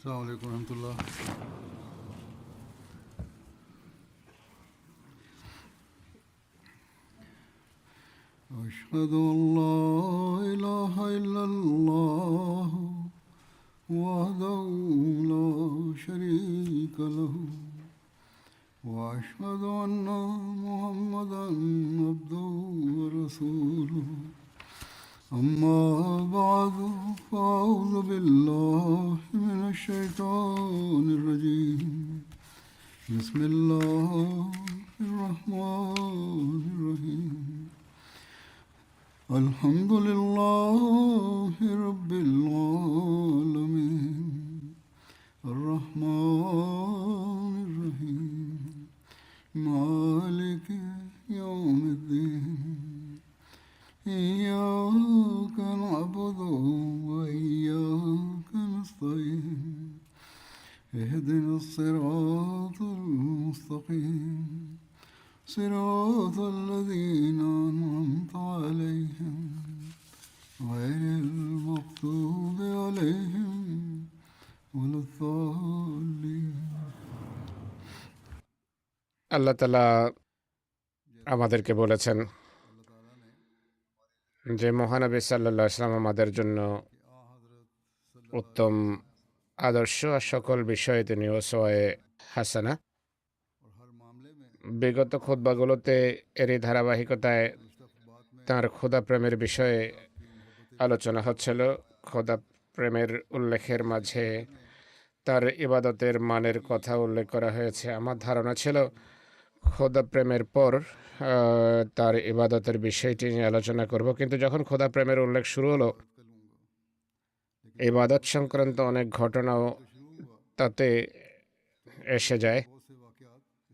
السلام عليكم ورحمة الله. أشهد أن لا إله إلا الله وحده لا شريك له وأشهد أن محمدا عبده ورسوله. أما بعد فأعوذ بالله من الشيطان الرجيم. بسم الله الرحمن الرحيم. الحمد لله رب العالمين الرحمن الرحيم مالك يوم الدين إياك نعبد وإياك نستعين اهدنا الصراط المستقيم صراط الذين أنعمت عليهم غير المغضوب عليهم ولا الضالين. আল্লাহ তাআলা আমাদেরকে বলেছেন যে মহানবী সাল্লাল্লাহু আলাইহি ওয়াসাল্লাম আমাদের জন্য উত্তম আদর্শ আর সকল বিষয়ে তিনি ওসওয়ায়ে হাসানা। বিগত খুতবাগুলোতে এরই ধারাবাহিকতায় তাঁর খোদা প্রেমের বিষয়ে আলোচনা হচ্ছিল। খোদা প্রেমের উল্লেখের মাঝে তার ইবাদতের মানের কথা উল্লেখ করা হয়েছে। আমার ধারণা ছিল খোদা প্রেমের পর তার ইবাদতের বিষয়টি নিয়ে আলোচনা করব, কিন্তু যখন খোদা প্রেমের উল্লেখ শুরু হলো, ইবাদত সংক্রান্ত অনেক ঘটনাও তাতে এসে যায়।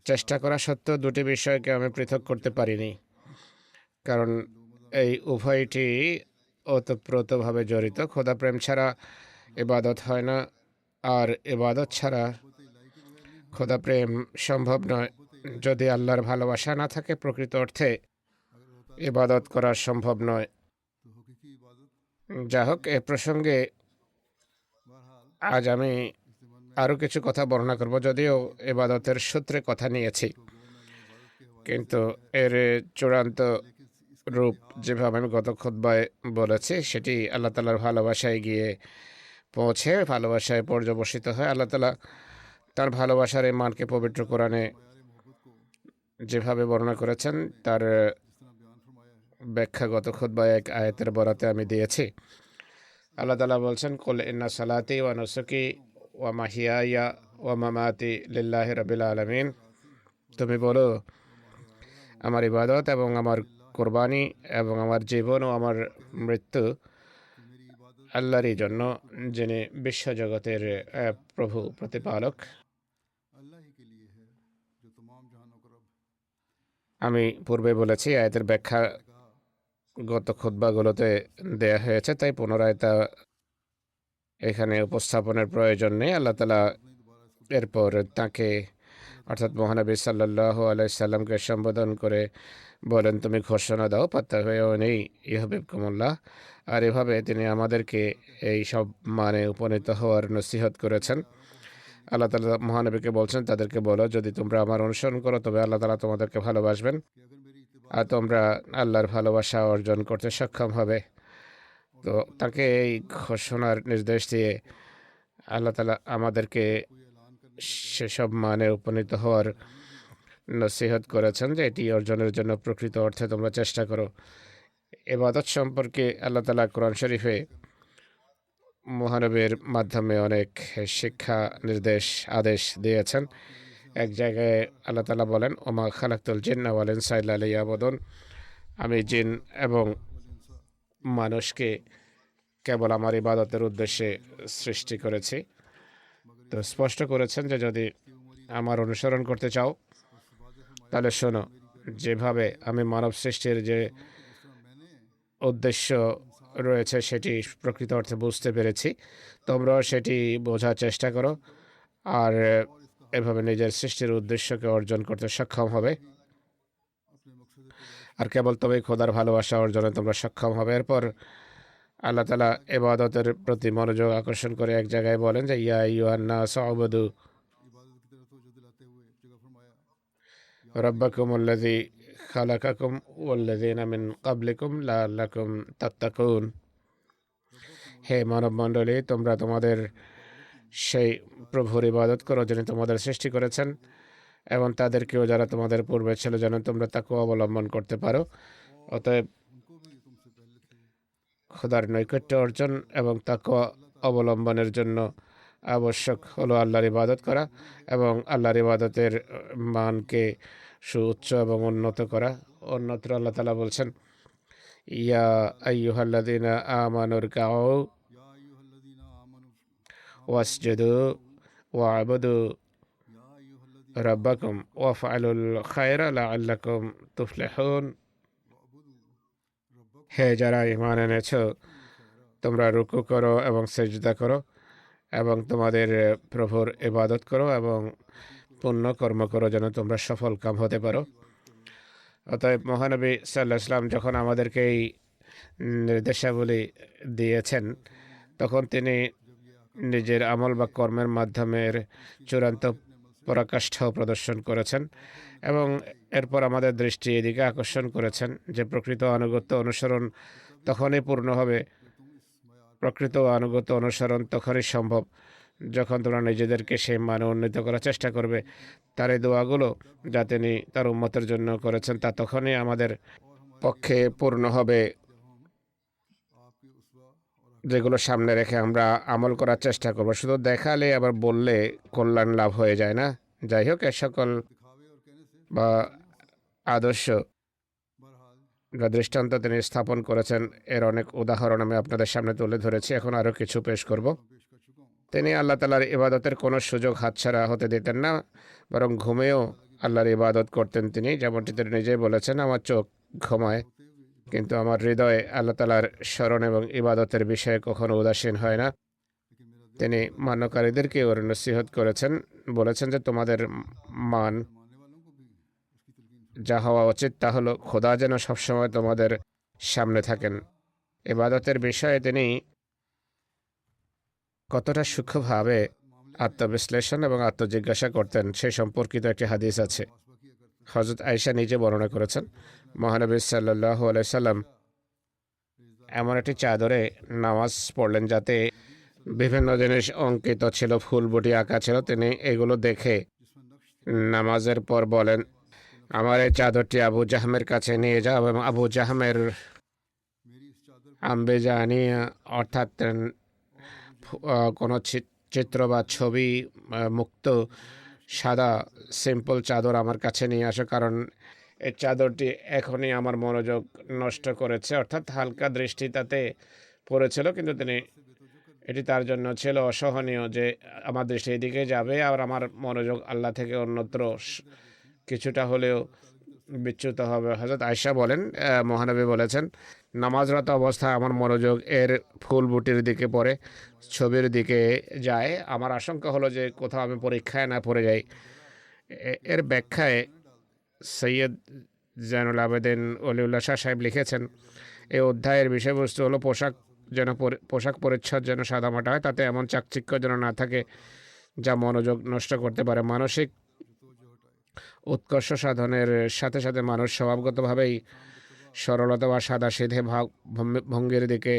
চেষ্টা করা সত্ত্বেও দুটি বিষয়কে আমি পৃথক করতে পারিনি, কারণ এই উভয়টি ওতপ্রোতভাবে জড়িত। খোদা প্রেম ছাড়া ইবাদত হয় না, আর ইবাদত ছাড়া খোদা প্রেম সম্ভব নয়। যদি আল্লাহর ভালোবাসা না থাকে, প্রকৃত অর্থে ইবাদত করা সম্ভব নয়। যা হোক, এ প্রসঙ্গে আজ আমি আরও কিছু কথা বর্ণনা করব, যদিও ইবাদতের সূত্রে কথা নিয়েছি, কিন্তু এর চূড়ান্ত রূপ যেভাবে আমি গত খুতবায় বলেছি সেটি আল্লাহ তাআলার ভালোবাসায় গিয়ে পৌঁছে, ভালোবাসায় পর্যবসিত হয়। আল্লাহ তাআলা তার ভালোবাসার এই মানকে পবিত্র কোরআনে যেভাবে বর্ণনা করেছেন তার ব্যাখ্যা গত খুতবায় এক আয়াতের বরাতে আমি দিয়েছি। আল্লাহ তাআলা বলছেন, কুল ইন্না সালাতি ওয়া নুসুকি ওয়া মাহিয়ায়া ওয়া মামাতি লিল্লাহি রাব্বিল আলামিন। তুমি বলো, আমার ইবাদত এবং আমার কোরবানি এবং আমার জীবন ও আমার মৃত্যু আল্লাহরই জন্য, যিনি বিশ্বজগতের প্রভু প্রতিপালক। আমি পূর্বে বলেছি আয়াতের ব্যাখ্যা গত খুতবাগুলোতে দেয়া হয়েছে, তাই পুনরায় তা এখানে উপস্থাপনের প্রয়োজন নেই। আল্লাহ তাআলা এরপর তাকে অর্থাৎ মহানবী সাল্লাল্লাহু আলাইহি সাল্লামকে সম্বোধন করে বলেন, তুমি ঘোষণা দাও পাত্তা হয়েও নেই ইহবিবকুমুল্লাহ। আর এভাবে তিনি আমাদেরকে এই সব মানে উপনীত হওয়ার নসিহত করেছেন। আল্লাহ তাআলা মহানবীকে বলছেন, তাদেরকে বলো, যদি তোমরা আমার অনুসরণ করো তবে আল্লাহ তাআলা তোমাদেরকে ভালোবাসবেন আর তোমরা আল্লাহর ভালোবাসা অর্জন করতে সক্ষম হবে। তো তাকে এই ঘোষণার নির্দেশ দিয়ে আল্লাহ তাআলা আমাদেরকে সেসব মানে উপনীত হওয়ার নসিহত করেছেন যে এটি অর্জনের জন্য প্রকৃত অর্থে তোমরা চেষ্টা করো। ইবাদত সম্পর্কে আল্লাহ তাআলা কোরআন শরীফে মহানবীর মাধ্যমে অনেক শিক্ষা নির্দেশ আদেশ দিয়েছেন। এক জায়গায় আল্লাহ তাআলা বলেন, ওমা খালাকতুল জিন্না ওয়াল ইনসা ইল্লা লিয়াবুদুন। আমি জিন এবং মানুষকে কেবল আমার ইবাদতের উদ্দেশ্যে সৃষ্টি করেছি। তো স্পষ্ট করেছেন যে যদি আমার অনুসরণ করতে চাও তাহলে শোনো, যেভাবে আমি মানব সৃষ্টির যে উদ্দেশ্য রয়েছে সেটি প্রকৃত অর্থে বুঝতে পেরেছি, তোমরাও সেটি বোঝার চেষ্টা করো আর এভাবে নিজের সৃষ্টির উদ্দেশ্যকে অর্জন করতে সক্ষম হবে। আর কেবল তবেই খোদার ভালোবাসা অর্জনে তোমরা সক্ষম হবে। এরপর আল্লাহ তাআলা ইবাদতের প্রতি মনোযোগ আকর্ষণ করে এক জায়গায় বলেন যে ইয়া আইয়ুহান নাস উবুদু इबादत की तरफ तवज्जो दिलाते हुए एक जगह फरमाया রাব্বাকুমুল্লাযী খালাকাকুম ওয়াল্লাযীনা মিন ক্বাবলিকুম লাআল্লাকুম তাত্তাকুন। হে মানব মণ্ডলী, তোমরা তোমাদের সেই প্রভুর ইবাদত করো যিনি তোমাদের সৃষ্টি করেছেন এবং তাদেরকেও যারা তোমাদের পূর্বে ছিল যেন তোমরা তাকে অবলম্বন করতে পারো। অতএব उनको भी तुमसे पहले थे খোদার নৈকট্য অর্জন এবং তাকে অবলম্বনের জন্য আবশ্যক হলো আল্লাহর ইবাদত করা এবং আল্লাহর ইবাদতের মানকে সুউচ্চ এবং উন্নত করা। অন্যত্র আল্লাহ তাআলা বলছেন ইয়া আইয়ুহাল্লাযীনা আমানুর কাউ या अय्युहल्लज़ीना आमनू ওয়াসজুদু ওয়া'বুদু या अय्युहल्लज़ीना রাব্বাকুম ওয়াফআলুল খায়রা লাআল্লাকুম তুফলিহুন। वअबुदू रब्बकुम হে যারা ঈমান এনেছো, তোমরা রুকু করো এবং সিজদা করো এবং তোমাদের প্রভুর ইবাদত করো এবং পুণ্য কর্ম করো যেন তোমরা সফল কাম হতে পারো। অতএব মহানবী সাল্লাল্লাহু আলাইহি ওয়াসাল্লাম যখন আমাদেরকে এই নির্দেশাবলী দিয়েছেন তখন তিনি নিজের আমল বা কর্মের মাধ্যমে চূড়ান্ত পরাকাষ্ঠাও প্রদর্শন করেছেন এবং এরপর আমাদের দৃষ্টি এদিকে আকর্ষণ করেছেন যে প্রকৃত আনুগত্য অনুসরণ তখনই পূর্ণ হবে, প্রকৃত আনুগত্য অনুসরণ তখনই সম্ভব যখন তোমরা নিজেদেরকে সেই মানে উন্নীত করার চেষ্টা করবে। তার এই দোয়াগুলো যা তিনি তার উম্মতের জন্য করেছেন তা তখনই আমাদের পক্ষে পূর্ণ হবে आपके उसवा और যেগুলো সামনে রেখে আমরা আমল করার চেষ্টা করব। শুধু দেখালে আবার বললে কল্যাণ লাভ হয়ে যায় না। যাই হোক, এ সকল दिखावे और कहने से বা আদর্শ बहरहाल বা দৃষ্টান্ত তিনি স্থাপন করেছেন, এর অনেক উদাহরণ আমি আপনাদের সামনে তুলে ধরেছি। এখন আরও কিছু পেশ করব। पेश कर चुका हूँ তিনি আল্লাহ তাআলার ইবাদতের কোনো সুযোগ হাতছাড়া হতে দিতেন না, বরং ঘুমেও আল্লাহর ইবাদত করতেন তিনি। যেমনটি তিনি নিজেই বলেছেন, আমার চোখ ঘুমায় কিন্তু আমার হৃদয়ে আল্লাহ তাআলার স্মরণ এবং ইবাদতের বিষয়ে কখনো উদাসীন হয় না। लेकिन मेरा তিনি মান্যকারীদেরকে ওর নসিহত করেছেন, বলেছেন যে তোমাদের মান मानने वालों को भी उसकी तलकीन যা হওয়া উচিত তা হলো খোদা যেন সবসময় তোমাদের সামনে থাকেন। ইবাদতের বিষয়ে তিনি কতটা সূক্ষ্মভাবে আত্মবিশ্লেষণ এবং আত্মজিজ্ঞাসা করতেন সে সম্পর্কিত একটি হাদিস আছে। হযরত আয়েশা নিজে বর্ণনা করেছেন, মহানবী সাল্লাল্লাহু আলাইহি সাল্লাম এমন একটি চাদরে নামাজ পড়লেন যাতে বিভিন্ন জিনিস অঙ্কিত ছিল, ফুল বুটি আঁকা ছিল। তিনি এগুলো দেখে নামাজের পর বলেন, আমার এই চাদরটি আবু জাহমের কাছে নিয়ে যাও এবং আবু জাহমের मेरी इस चादर আম্বেজানি অর্থাৎ কোনো চিত্র বা ছবি মুক্ত সাদা সিম্পল চাদর আমার কাছে নিয়ে আসো, কারণ এই চাদরটি এখনই আমার মনোযোগ নষ্ট করেছে। অর্থাৎ হালকা দৃষ্টি তাতে পড়েছিল, কিন্তু তিনি এটি তার জন্য ছিল অসহনীয় যে আমার দৃষ্টি এদিকে যাবে আর আমার মনোযোগ আল্লাহ থেকে অন্যত্র কিছুটা হলেও বিচ্যুত হবে। হযরত আয়েশা বলেন, মহানবী বলেছেন, নামাজরত অবস্থায় আমার মনোযোগ এর ফুল বুটির দিকে পড়ে, ছবির দিকে যায়। আমার আশঙ্কা হলো যে কোথাও আমি পরীক্ষায় না পড়ে যাই। এর ব্যাখ্যায় সৈয়দ জাইনুল আবেদিন অলিউল্লাহ শাহ সাহেব লিখেছেন, এই অধ্যায়ের বিষয়বস্তু হলো পোশাক পরিচ্ছদ যেন সাদামাটা হয়, তাতে এমন চাকচিক্য যেন না থাকে যা মনোযোগ নষ্ট করতে পারে। মানসিক উৎকর্ষ সাধনের সাথে সাথে মানুষ স্বভাবগতভাবেই সরলতা বা সাদা সিধে ভঙ্গির দিকে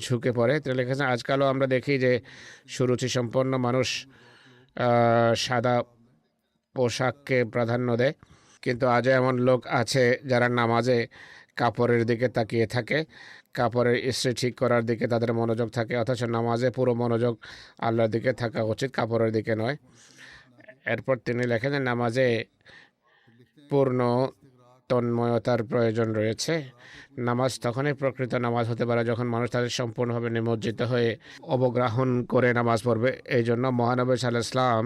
ঝুঁকে পড়ে। তিনি লিখেছেন, আজকালও আমরা দেখি যে সুরুচি সম্পন্ন মানুষ সাদা পোশাককে প্রাধান্য দেয়, কিন্তু আজও এমন লোক আছে যারা নামাজে কাপড়ের দিকে তাকিয়ে থাকে, কাপড়ের ইস্ত্রি ঠিক করার দিকে তাদের মনোযোগ থাকে, অথচ নামাজে পুরো মনোযোগ আল্লাহর দিকে থাকা উচিত, কাপড়ের দিকে নয়। এরপর তিনি লেখেন যে নামাজে পূর্ণ তন্ময়তার প্রয়োজন রয়েছে। নামাজ তখনই প্রকৃত নামাজ হতে পারে যখন মানুষ তাদের সম্পূর্ণভাবে নিমজ্জিত হয়ে অবগ্রহণ করে নামাজ পড়বে। এই জন্য মহানবী সাল্লাল্লাহু আলাইহি ওয়াসাল্লাম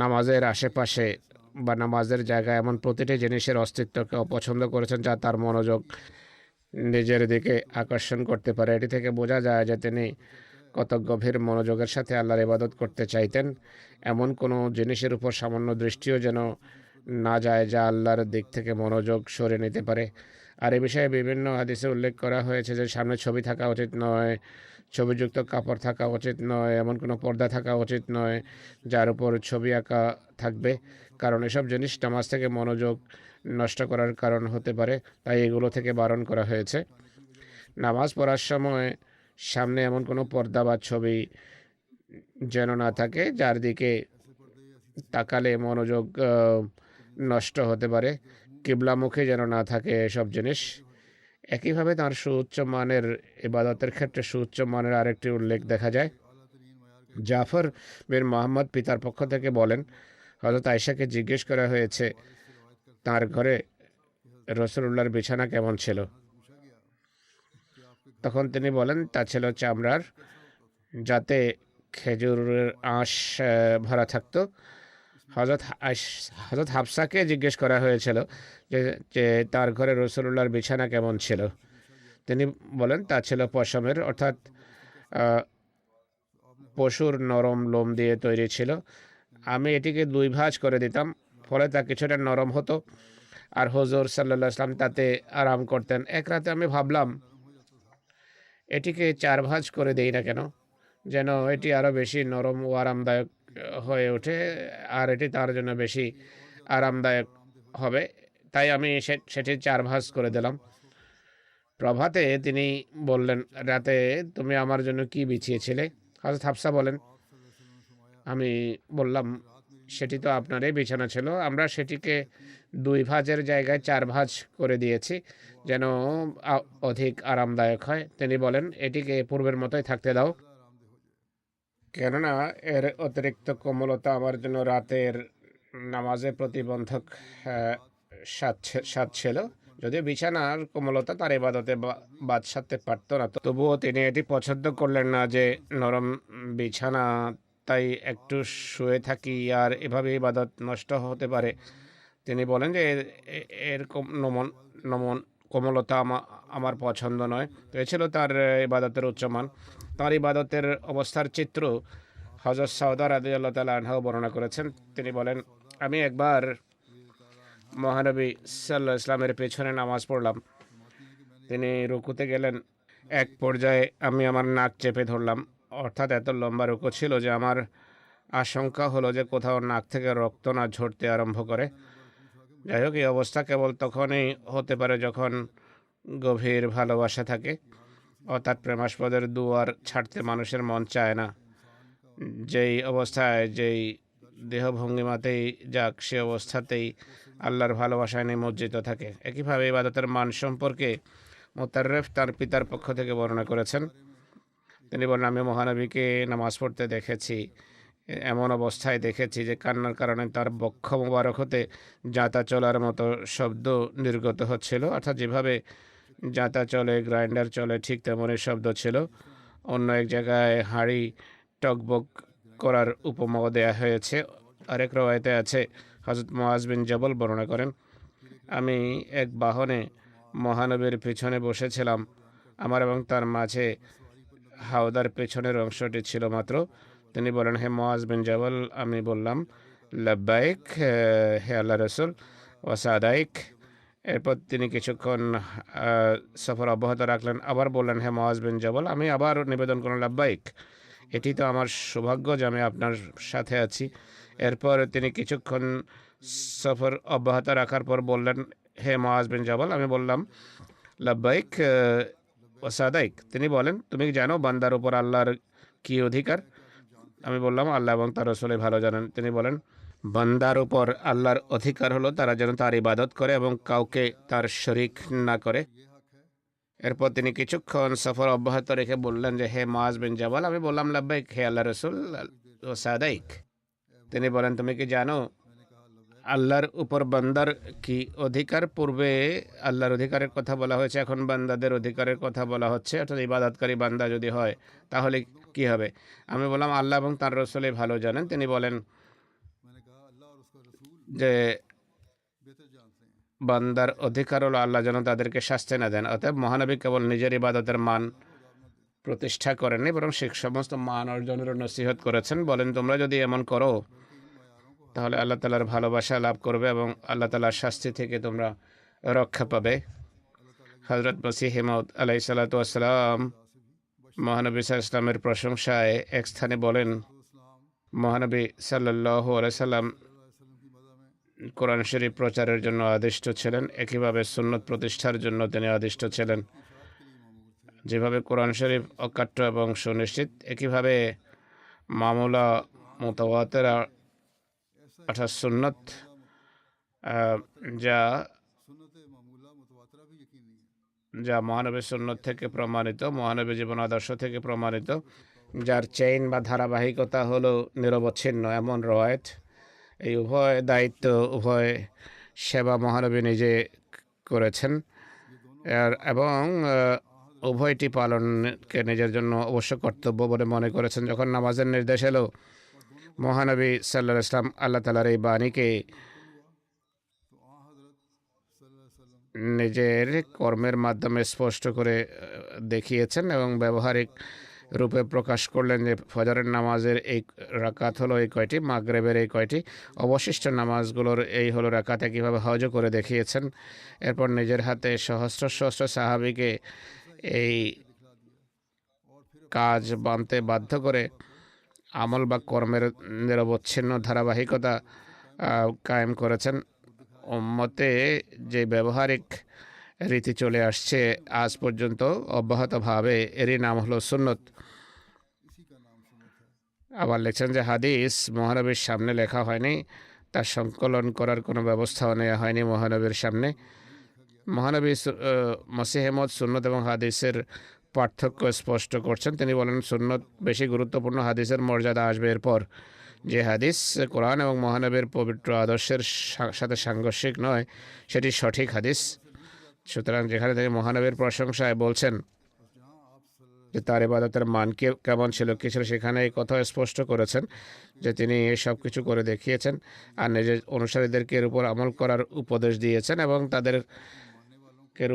নামাজের আশেপাশে বা নামাজের জায়গায় এমন প্রতিটি জিনিসের অস্তিত্বকে অপছন্দ করেছেন যা তার মনোযোগ নিজের দিকে আকর্ষণ করতে পারে। এটি থেকে বোঝা যায় যে তিনি কত গভীর মনোযোগের সাথে আল্লাহর ইবাদত করতে চাইতেন। এমন কোনো জিনিসের উপর সামান্য দৃষ্টিও যেন না যায় যা আল্লাহর দিক থেকে মনোযোগ সরিয়ে নিতে পারে। আর এ বিষয়ে বিভিন্ন হাদিসে উল্লেখ করা হয়েছে যে সামনে ছবি থাকা উচিত নয়, ছবিযুক্ত কাপড় থাকা উচিত নয়, এমন কোনো পর্দা থাকা উচিত নয় যার উপর ছবি আঁকা থাকবে, কারণ এসব জিনিস নামাজ থেকে মনোযোগ নষ্ট করার কারণ হতে পারে, তাই এগুলো থেকে বারণ করা হয়েছে। নামাজ পড়ার সময় সামনে এমন কোনো পর্দা বা ছবি যেন না থাকে যার দিকে তাকালে মনোযোগ নষ্ট হতে পারে, কিবলামুখী যেন না থাকে এসব জিনিস। একইভাবে তার সুউচ্চ মানের ইবাদতের ক্ষেত্রে সুউচ্চ মানের আরেকটি উল্লেখ দেখা যায়। জাফর বিন মোহাম্মদ পিতার পক্ষ থেকে বলেন, হযরত আয়েশাকে জিজ্ঞেস করা হয়েছে তার ঘরে রাসূলুল্লাহর বিছানা কেমন ছিল। তখন তিনি বলেন তা ছিল চামড়ার, যাতে খেজুরের আঁশ ভরা থাকতো। হযরত হাফসাকে জিজ্ঞেস করা হয়েছিল যে তার ঘরে রাসূলুল্লাহর বিছানা কেমন ছিল। তিনি বলেন তা ছিল পশমের, অর্থাৎ পশুর নরম লোম দিয়ে তৈরি ছিল। আমি এটিকে 2 ভাঁজ করে দিতাম, ফলে তা কিছুটা নরম হতো, আর হুজুর সাল্লাল্লাহু আলাইহি ওয়াসাল্লাম তাতে আরাম করতেন। এক রাতে আমি ভাবলাম এটিকে 4 ভাঁজ করে দেই না কেন, যেন এটি আরও বেশি নরম ও আরামদায়ক হয়ে ওঠে, আর এটি তার জন্য বেশি আরামদায়ক হবে। তাই আমি সেটি 4 ভাঁজ করে দিলাম। প্রভাতে তিনি বললেন, রাতে তুমি আমার জন্য কি বিছিয়েছিলে? হযরত হাফসা বলেন, আমি বললাম সেটি তো আপনারই বিছানা ছিল, আমরা সেটিকে 2 ভাঁজের জায়গায় 4 ভাঁজ করে দিয়েছি যেন অধিক আরামদায়ক হয়। তিনি বলেন, এটিকে পূর্বের মতোই থাকতে দাও, কেননা এর অতিরিক্ত কোমলতা আমার জন্য রাতের নামাজে প্রতিবন্ধক সাজ ছিল। যদিও বিছানার কোমলতা তার ইবাদতে বাদ সাধতে পারত না, তবুও তিনি এটি পছন্দ করলেন না যে নরম বিছানা, তাই একটু শুয়ে থাকি আর এভাবে ইবাদত নষ্ট হতে পারে। তিনি বলেন যে এর নমন কোমলতা আমার পছন্দ নয়। তো এ ছিল তার ইবাদতের উচ্চমান। তার ইবাদতের অবস্থার চিত্র হযরত সাউদা রাদিয়াল্লাহু তাআলা আনহা বর্ণনা করেছেন। তিনি বলেন, আমি একবার মহানবী সাল্লাল্লাহু আলাইহি ওয়াসাল্লামের পেছনে নামাজ পড়লাম। তিনি রুকুতে গেলেন, এক পর্যায়ে আমি আমার নাক চেপে ধরলাম, অর্থাৎ এত লম্বা রুকু ছিল যে আমার আশঙ্কা হলো যে কোথাও নাক থেকে রক্ত না ঝরতে আরম্ভ করে। যাই হোক, এই অবস্থা কেবল তখনই হতে পারে যখন গভীর ভালোবাসা থাকে, অর্থাৎ প্রেমাস্পদের দুয়ার ছাড়তে মানুষের মন চায় না। যেই অবস্থায় যেই দেহভঙ্গিমাতেই যাক, সে অবস্থাতেই আল্লাহর ভালোবাসায় নিমজ্জিত থাকে। একইভাবে ইবাদতের মান সম্পর্কে মুতাররিফ তার পিতার পক্ষ থেকে বর্ণনা করেছেন। তিনি বলেন, আমি মহানবীকে নামাজ পড়তে দেখেছি, এমন অবস্থায় দেখেছি যে কান্নার কারণে তার বক্ষ মোবারক হতে জাঁতা চলার মতো শব্দ নির্গত হচ্ছিল, অর্থাৎ যেভাবে জাঁতা চলে, গ্রাইন্ডার চলে, ঠিক তেমনই শব্দ ছিল। অন্য এক জায়গায় হাঁড়ি টকবক করার উপমাও দেয়া হয়েছে। আরেক রওয়ায়েতে আছে, হযরত মুআজ বিন জবল বর্ণনা করেন, আমি এক বাহনে মহানবীর পিছনে বসেছিলাম, আমার এবং তার মাঝে হাওদার পেছনের অংশটি ছিল মাত্র। তিনি বলেন, হে মুআজ বিন জবল, আমি বললাম লাব্বাইক হে আল্লাহ রসুল, ওয়া সাদাইক। এরপর তিনি কিছুক্ষণ সফর অব্যাহত রাখলেন, আবার বললেন, হে মুআজ বিন জবল, আমি আবার নিবেদন করলাম লাব্বাইক, এটি তো আমার সৌভাগ্য যে আমি আপনার সাথে আছি। এরপর তিনি কিছুক্ষণ সফর অব্যাহত রাখার পর বললেন, হে মুআজ বিন জবল, আমি বললাম লাব্বাইক ওয়া সাদাইক। তিনি বলেন, তুমি জানো বান্দার উপর আল্লাহর কি অধিকার? আমি বললাম, আল্লাহ এবং তার রাসূল ভালো জানেন। তিনি বলেন, বান্দার উপর আল্লাহর অধিকার হলো তারা যেন তার ইবাদত করে এবং কাউকে তার শরীক না করে। এরপর তিনি কিছুক্ষণ সফর অব্যাহত রেখে বললেন যে, হে মুআজ বিন জবল, আমি বললাম লাব্বাইক হে আল্লাহ রাসূল ওয়া সাদাইক। তিনি বলেন, তুমি কি জানো আল্লাহর উপর বান্দার কি অধিকার? পূর্বে আল্লাহর অধিকারের কথা বলা হয়েছে, এখন বান্দাদের অধিকারের কথা বলা হচ্ছে, অর্থাৎ ইবাদতকারী বান্দা যদি হয় তাহলে কি হবে? আমি বললাম, আল্লাহ এবং তার রাসূলই ভালো জানেন। তিনি বলেন যে বান্দার অধিকার হলো আল্লাহ যেন তাদেরকে শাস্তি না দেন। অতএব মহানবী কেবল নিজের ইবাদতের মান প্রতিষ্ঠা করেননি, বরং সে সমস্ত মান অর্জনের নসিহত করেছেন। বলেন, তোমরা যদি এমন করো তাহলে আল্লাহ তাআলার ভালোবাসা লাভ করবে এবং আল্লাহ তাআলার শাস্তি থেকে তোমরা রক্ষা পাবে। হজরত মসিহ মাউদ আলাইহিসসালাতু ওয়াসসালাম মহানবী সাল্লাল্লাহু আলাইহি ওয়াসাল্লামের প্রশংসায় এক স্থানে বলেন, মহানবী সাল্লাল্লাহু আলাইহি সাল্লাম কোরআন শরীফ প্রচারের জন্য আদিষ্ট ছিলেন, একইভাবে সুন্নত প্রতিষ্ঠার জন্য তিনি আদিষ্ট ছিলেন। যেভাবে কোরআন শরীফ অকাট্য এবং সুনিশ্চিত, একইভাবে মামুলা মুতাওয়াতির অর্থাৎ সুন্নত যা যা মহানবীর সুন্নত থেকে প্রমাণিত, মহানবী জীবন আদর্শ থেকে প্রমাণিত, যার চেইন বা ধারাবাহিকতা হলো নিরবচ্ছিন্ন, এমন রওয়ায়েত। এই উভয় দায়িত্ব, উভয় সেবা মহানবী নিজে করেছেন এবং উভয়টি পালনকে নিজের জন্য অবশ্য কর্তব্য বলে মনে করেছেন। যখন নামাজের নির্দেশ এলো, মহানবী সাল্লাল্লাহু আলাইহি ওয়াসাল্লাম আল্লাহ তাআলার এই বাণীকে নিজের কর্মের মাধ্যমে স্পষ্ট করে দেখিয়েছেন এবং ব্যবহারিক রূপে প্রকাশ করলেন যে ফজরের নামাজের এই রাকাত হলো এই কয়টি, মাগরিবের এই কয়টি, অবশিষ্ট নামাজগুলোর এই হলো রাকাত, কীভাবে হজও করে দেখিয়েছেন। এরপর নিজের হাতে সহস্র সহস্র সাহাবীকে এই কাজ বানতে বাধ্য করে আমল বা কর্মের নিরবচ্ছিন্ন ধারাবাহিকতা কায়েম করেছেন। উম্মতে যে ব্যবহারিক রীতি চলে আসছে আজ পর্যন্ত অব্যাহতভাবে, এরই নাম হলো সুন্নত। আবার লিখছেন যে হাদিস মহানবীর সামনে লেখা হয়নি, তার সংকলন করার কোনো ব্যবস্থাও নেওয়া হয়নি মহানবীর সামনে। মহানবী মসিহ মাউদ সুন্নত এবং হাদিসের পার্থক্য স্পষ্ট করছেন। তিনি বলেন, সুন্নত বেশি গুরুত্বপূর্ণ, হাদিসের মর্যাদা আসবে এরপর। যে হাদিস কোরআন এবং মহানবীর পবিত্র আদর্শের সাথে সাংঘর্ষিক নয়, সেটি সঠিক হাদিস। সুতরাং যেখানে থেকে মহানবীর প্রশংসায় বলছেন যে তার ইবাদতের মান কেমন ছিল, কী ছিল, সেখানে এই কথা স্পষ্ট করেছেন যে তিনি এই সব কিছু করে দেখিয়েছেন আর নিজের অনুসারীদেরকে এর উপর আমল করার উপদেশ দিয়েছেন এবং তাদের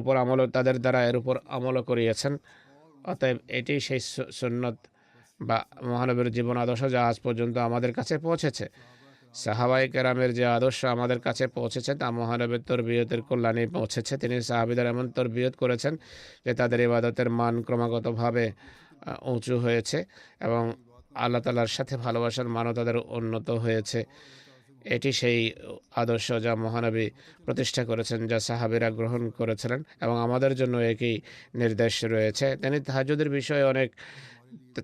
উপর তাদের দ্বারা এর উপর আমলও করিয়েছেন। অতএব এটি সেই সুন্নত বা মহানবীর জীবন আদর্শ যা আজ পর্যন্ত আমাদের কাছে পৌঁছেছে। সাহাবায়ে কেরামের যে আদর্শ আমাদের কাছে পৌঁছেছে তা মহানবীর তরবিয়তের কল্যাণে পৌঁছেছে। তিনি সাহাবীদের এমন তরবিয়ত করেছেন যে তাদের ইবাদতের মান ক্রমাগতভাবে উঁচু হয়েছে এবং আল্লাহ তাআলার সাথে ভালোবাসার মানও তাদের উন্নত হয়েছে। এটি সেই আদর্শ যা মহানবী প্রতিষ্ঠা করেছেন, যা সাহাবীরা গ্রহণ করেছিলেন এবং আমাদের জন্য একই নির্দেশ রয়েছে। তিনি তাহাজ্জুদের বিষয়ে অনেক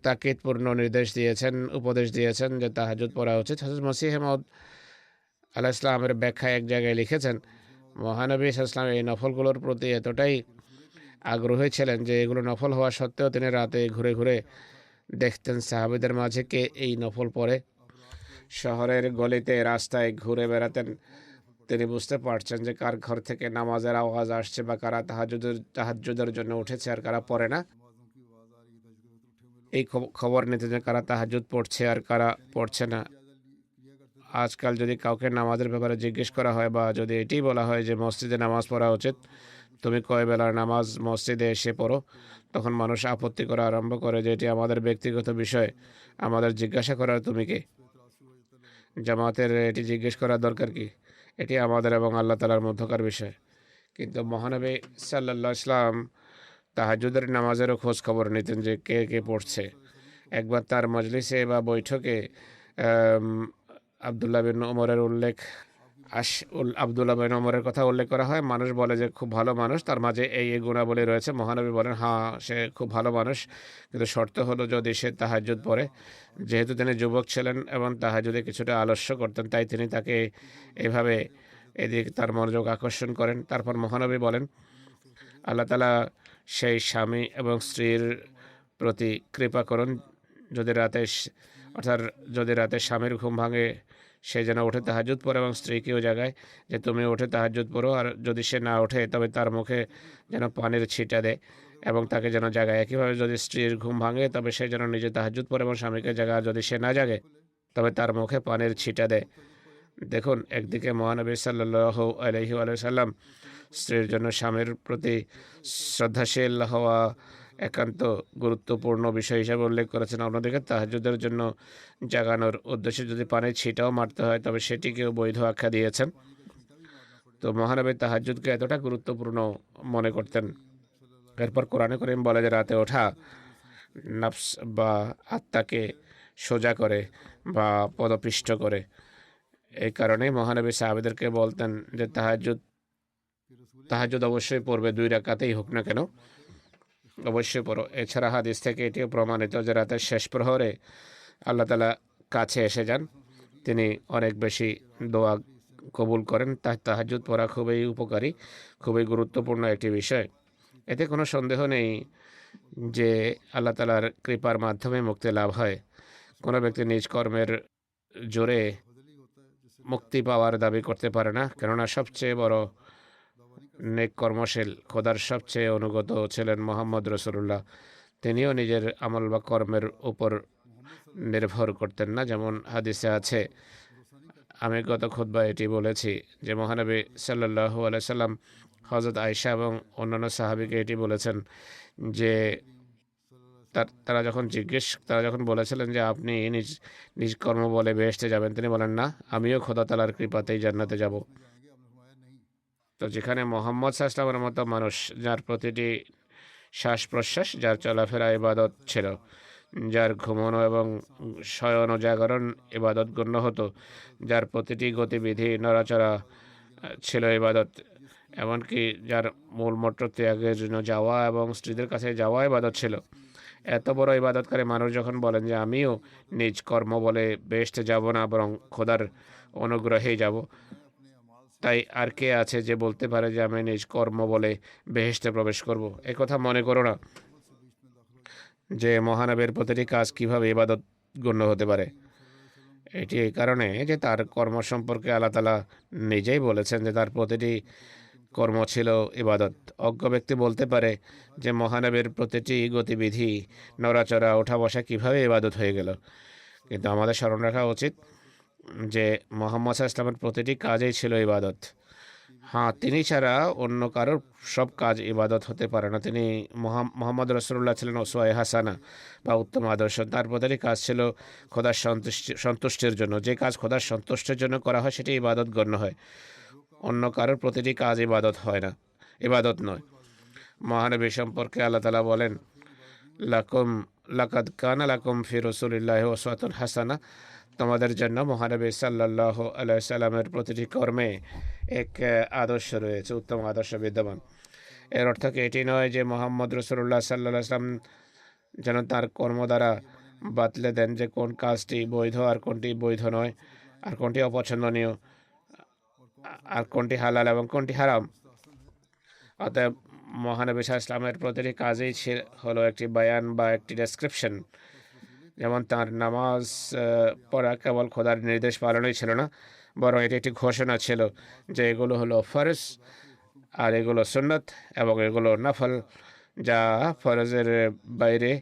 তাকিদপূর্ণ নির্দেশ দিয়েছেন, উপদেশ দিয়েছেন যে তাহাজ্জুদ পড়া উচিত। হযরত মসিহ মাউদ আলাইহিস সালামের ব্যাখ্যায় এক জায়গায় লিখেছেন, মহানবী সাল্লাল্লাহু আলাইহি ওয়াসাল্লাম এই নফলগুলোর প্রতি এতটাই আগ্রহী ছিলেন যে এগুলো নফল হওয়া সত্ত্বেও তিনি রাতে ঘুরে ঘুরে দেখতেন সাহাবীদের মাঝে কে এই নফল পড়ে। শহরের গলিতে রাস্তায় ঘুরে বেড়াতেন। তিনি বুঝতে পারছেন যে কার ঘর থেকে নামাজের আওয়াজ আসছে বা কারা তাহাজ্জুদের জন্য উঠেছে আর কারা পড়ে না। এই খবর নিতে যে কারা তাহাজ্জুদ পড়ছে আর কারা পড়ছে না। আজকাল যদি কাউকে নামাজের ব্যাপারে জিজ্ঞেস করা হয় বা যদি এটি বলা হয় যে মসজিদে নামাজ পড়া উচিত, তুমি কয় বেলার নামাজ মসজিদে এসে পড়ো, তখন মানুষ আপত্তি করা আরম্ভ করে যে এটি আমাদের ব্যক্তিগত বিষয়, আমাদের জিজ্ঞাসা করার তুমি কে? জামাতের এটি জিজ্ঞেস করার দরকার কি? এটি আমাদের এবং আল্লাহ তাআলার মধ্যকার বিষয়। কিন্তু মহানবী সাল্লাল্লাহু আলাইহি ওয়াসাল্লাম তাহাজ্জুদের নামাজেরও খোঁজ খবর নিতেন যে কে কে পড়ছে। একবার তার মজলিসে বা বৈঠকে আব্দুল্লাহ বিন ওমরের কথা উল্লেখ করা হয়। মানুষ বলে যে খুব ভালো মানুষ, তার মাঝে এই গুণাবলী রয়েছে। মহানবী বলেন, হ্যাঁ, সে খুব ভালো মানুষ, কিন্তু শর্ত হলো যদি সে তাহাজ্জুদ পড়ে। যেহেতু তিনি যুবক ছিলেন এবং তাহাজ্জুদে কিছুটা আলস্য করতেন, তাই তিনি তাকে এভাবে এদিকে তার মনোযোগ আকর্ষণ করেন। তারপর মহানবী বলেন, আল্লাহ তাআলা সেই স্বামী এবং স্ত্রীর প্রতি কৃপা করুন যদি রাতে স্বামীর ঘুম ভাঙে সে যেন ওঠে তাহাজ্জুদ পড়ে এবং স্ত্রীকেও জাগায় যে তুমি ওঠে তাহাজ্জুদ পড়ো, আর যদি সে না ওঠে তবে তার মুখে যেন পানির ছিটা দেয় এবং তাকে যেন জাগায়। একইভাবে যদি স্ত্রীর ঘুম ভাঙে তবে সে যেন নিজে তাহাজ্জুদ পড়ে এবং স্বামীকে জাগায়, যদি সে না জাগে তবে তার মুখে পানির ছিটা দেয়। দেখুন, একদিকে মহানবী সাল্লাল্লাহু আলাইহি ওয়াসাল্লাম স্ত্রীর জন্য স্বামীর প্রতি শ্রদ্ধাশীল হওয়া একান্ত গুরুত্বপূর্ণ বিষয় হিসাবে উল্লেখ করেছেন। অন্যদিকে তাহাজ্জুদের জন্য জাগানোর উদ্দেশ্যে যদি পানির ছিটাও মারতে হয় তবে সেটিকেও বৈধ আখ্যা দিয়েছেন। তো মহানবী তাহাজ্জুদকে এতটা গুরুত্বপূর্ণ মনে করতেন এরপর কোরআনে করিম বলে যে রাতে ওঠা নফস বা আত্মাকে সোজা করে বা পদপিষ্ট করে। এই কারণেই মহানবী সাহাবীদেরকে বলতেন যে তাহাজ্জুদ অবশ্যই পড়বে, 2 রাকাতেই হোক না কেন অবশ্যই পড়ো। এছাড়া হাদিস থেকে এটিও প্রমাণিত যে রাতের শেষ প্রহরে আল্লাহ তাআলা কাছে এসে যান, তিনি অনেক বেশি দোয়া কবুল করেন। তাহাজ্জুদ পড়া খুবই উপকারী, খুবই গুরুত্বপূর্ণ একটি বিষয়। এতে কোনো সন্দেহ নেই যে আল্লাহ তাআলার কৃপার মাধ্যমে মুক্তি লাভ হয়। কোনো ব্যক্তি নিজ কর্মের জোরে মুক্তি পাওয়ার দাবি করতে পারে না, কেননা সবচেয়ে বড় নেক কর্মশীল, খোদার সবচেয়ে অনুগত ছিলেন মোহাম্মদ রসুল্লাহ। তিনিও নিজের আমল বা কর্মের উপর নির্ভর করতেন না। যেমন হাদিসে আছে, আমি গত খুতবায় এটি বলেছি যে মহানবী সাল্লাল্লাহু আলাইহি সাল্লাম হযরত আয়েশা এবং অন্যান্য সাহাবীকে এটি বলেছেন যে তারা যখন বলেছিলেন যে আপনি নিজ কর্ম বলে বেহেশতে যাবেন, তিনি বলেন না, আমিও খোদা তাআলার কৃপাতেই জান্নাতে যাব। তো যেখানে মোহাম্মদ সাল্লাল্লাহু আলাইহি ওয়াসাল্লামের মতো মানুষ, যার প্রতিটি শ্বাস প্রশ্বাস, যার চলাফেরা ইবাদত ছিল, যার ঘুমানো এবং শয়ন ও জাগরণ ইবাদত গণ্য হতো, যার প্রতিটি গতিবিধি নড়াচড়া ছিল ইবাদত, এমনকি যার মূলমন্ত্র ত্যাগের জন্য যাওয়া এবং স্ত্রীদের কাছে যাওয়া ইবাদত ছিল। এত বড় ইবাদতকারী মানুষ যখন বলেন যে আমিও নিজ কর্ম বলে বেহেশতে যাব না, বরং খোদার অনুগ্রহেই যাব, তাই আর কে আছে যে বলতে পারে যে আমি নিজ কর্ম বলে বেহেশতে প্রবেশ করব? একথা মনে করো না যে মহানবীর প্রতিটি কাজ কিভাবে ইবাদত গণ্য হতে পারে। এটি এই কারণে যে তার কর্ম সম্পর্কে আল্লাহ তাআলা নিজেই বলেছেন যে তার প্রতিটি কর্ম ছিল ইবাদত। অজ্ঞ ব্যক্তি বলতে পারে যে মহানবীর প্রতিটি গতিবিধি, নড়াচড়া, ওঠা বসা কিভাবে ইবাদত হয়ে গেল। কিন্তু আমাদের স্মরণ রাখা উচিত যে মুহাম্মদ সাল্লাল্লাহু আলাইহি ওয়াসাল্লামের প্রতিটি কাজই ছিল ইবাদত। হ্যাঁ, তিনি ছাড়া অন্য কারোর সব কাজ ইবাদত হতে পারে না। তিনি মোহাম্মদ রসুল্লাহ ছিলেন উসওয়ায়ে হাসানা বা উত্তম আদর্শ। তার প্রতিটি কাজ ছিল খোদার সন্তুষ্টির জন্য। যে কাজ খোদার সন্তুষ্টির জন্য করা হয় সেটি ইবাদত গণ্য হয়। অন্য কারোর প্রতিটি কাজ ইবাদত হয় না, ইবাদত নয়। মহানবী সম্পর্কে আল্লাহ তাআলা বলেন, লাকাদ কানা লাকুম ফি রাসূলিল্লাহি উসওয়াতুন হাসানা, তোমাদের জন্য মহানবী সাল্লাল্লাহু আলাইহি সাল্লামের প্রতিটি কর্মে এক আদর্শ রয়েছে, উত্তম আদর্শ বিদ্যমান। এর অর্থ কি এটি নয় যে মোহাম্মদ রসুল্লাহ সাল্লাল্লাহু আলাইহি সাল্লাম যেন তার কর্ম দ্বারা বাতলে দেন যে কোন কাজটি বৈধ আর কোনটি বৈধ নয়, আর কোনটি অপছন্দনীয়, আর কোনটি হালাল এবং কোনটি হারাম। অতএব মহানবী সাল্লাল্লাহু আলাইহি সাল্লামের প্রতিটি কাজেই হলো একটি বায়ান বা একটি ডেসক্রিপশন। যেমন তার নামাজ পড়া কেবল খোদার নির্দেশ পালনই ছিল না, বরং এটি একটি ঘোষণা ছিল যে এগুলো হলো ফরজ আর এগুলো সুন্নত এবং এগুলো নফল, যা ফরজের বাইরে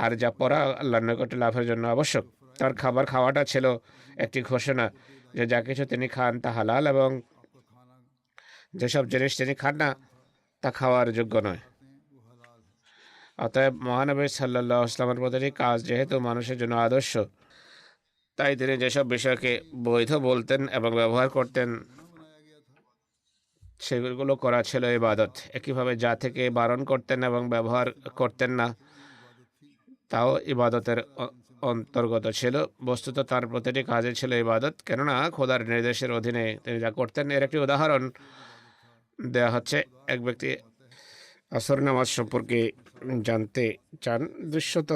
আর যা পড়া আল্লাহর নিকট লাভের জন্য আবশ্যক। তার খাবার খাওয়াটা ছিল একটি ঘোষণা যে যা কিছু তিনি খান তা হালাল এবং যেসব জিনিস তিনি খান না তা খাওয়ার যোগ্য নয়। অতএব মহানবী সাল্লাল্লাহু আলাইহি ওয়াসাল্লামের প্রতিটি কাজ যেহেতু মানুষের জন্য আদর্শ, তাই তিনি যেসব বিষয়কে বৈধ বলতেন এবং ব্যবহার করতেন সেগুলো করা ছিল ইবাদত। একইভাবে যা থেকে বারণ করতেন এবং ব্যবহার করতেন না তাও ইবাদতের অন্তর্গত ছিল। বস্তুত তার প্রতিটি কাজে ছিল ইবাদত, কেননা খোদার নির্দেশের অধীনে তিনি যা করতেন। এর একটি উদাহরণ দেয়া হচ্ছে। এক ব্যক্তি আসর নামাজ সম্পর্কে জানতে চান। দৃশ্যত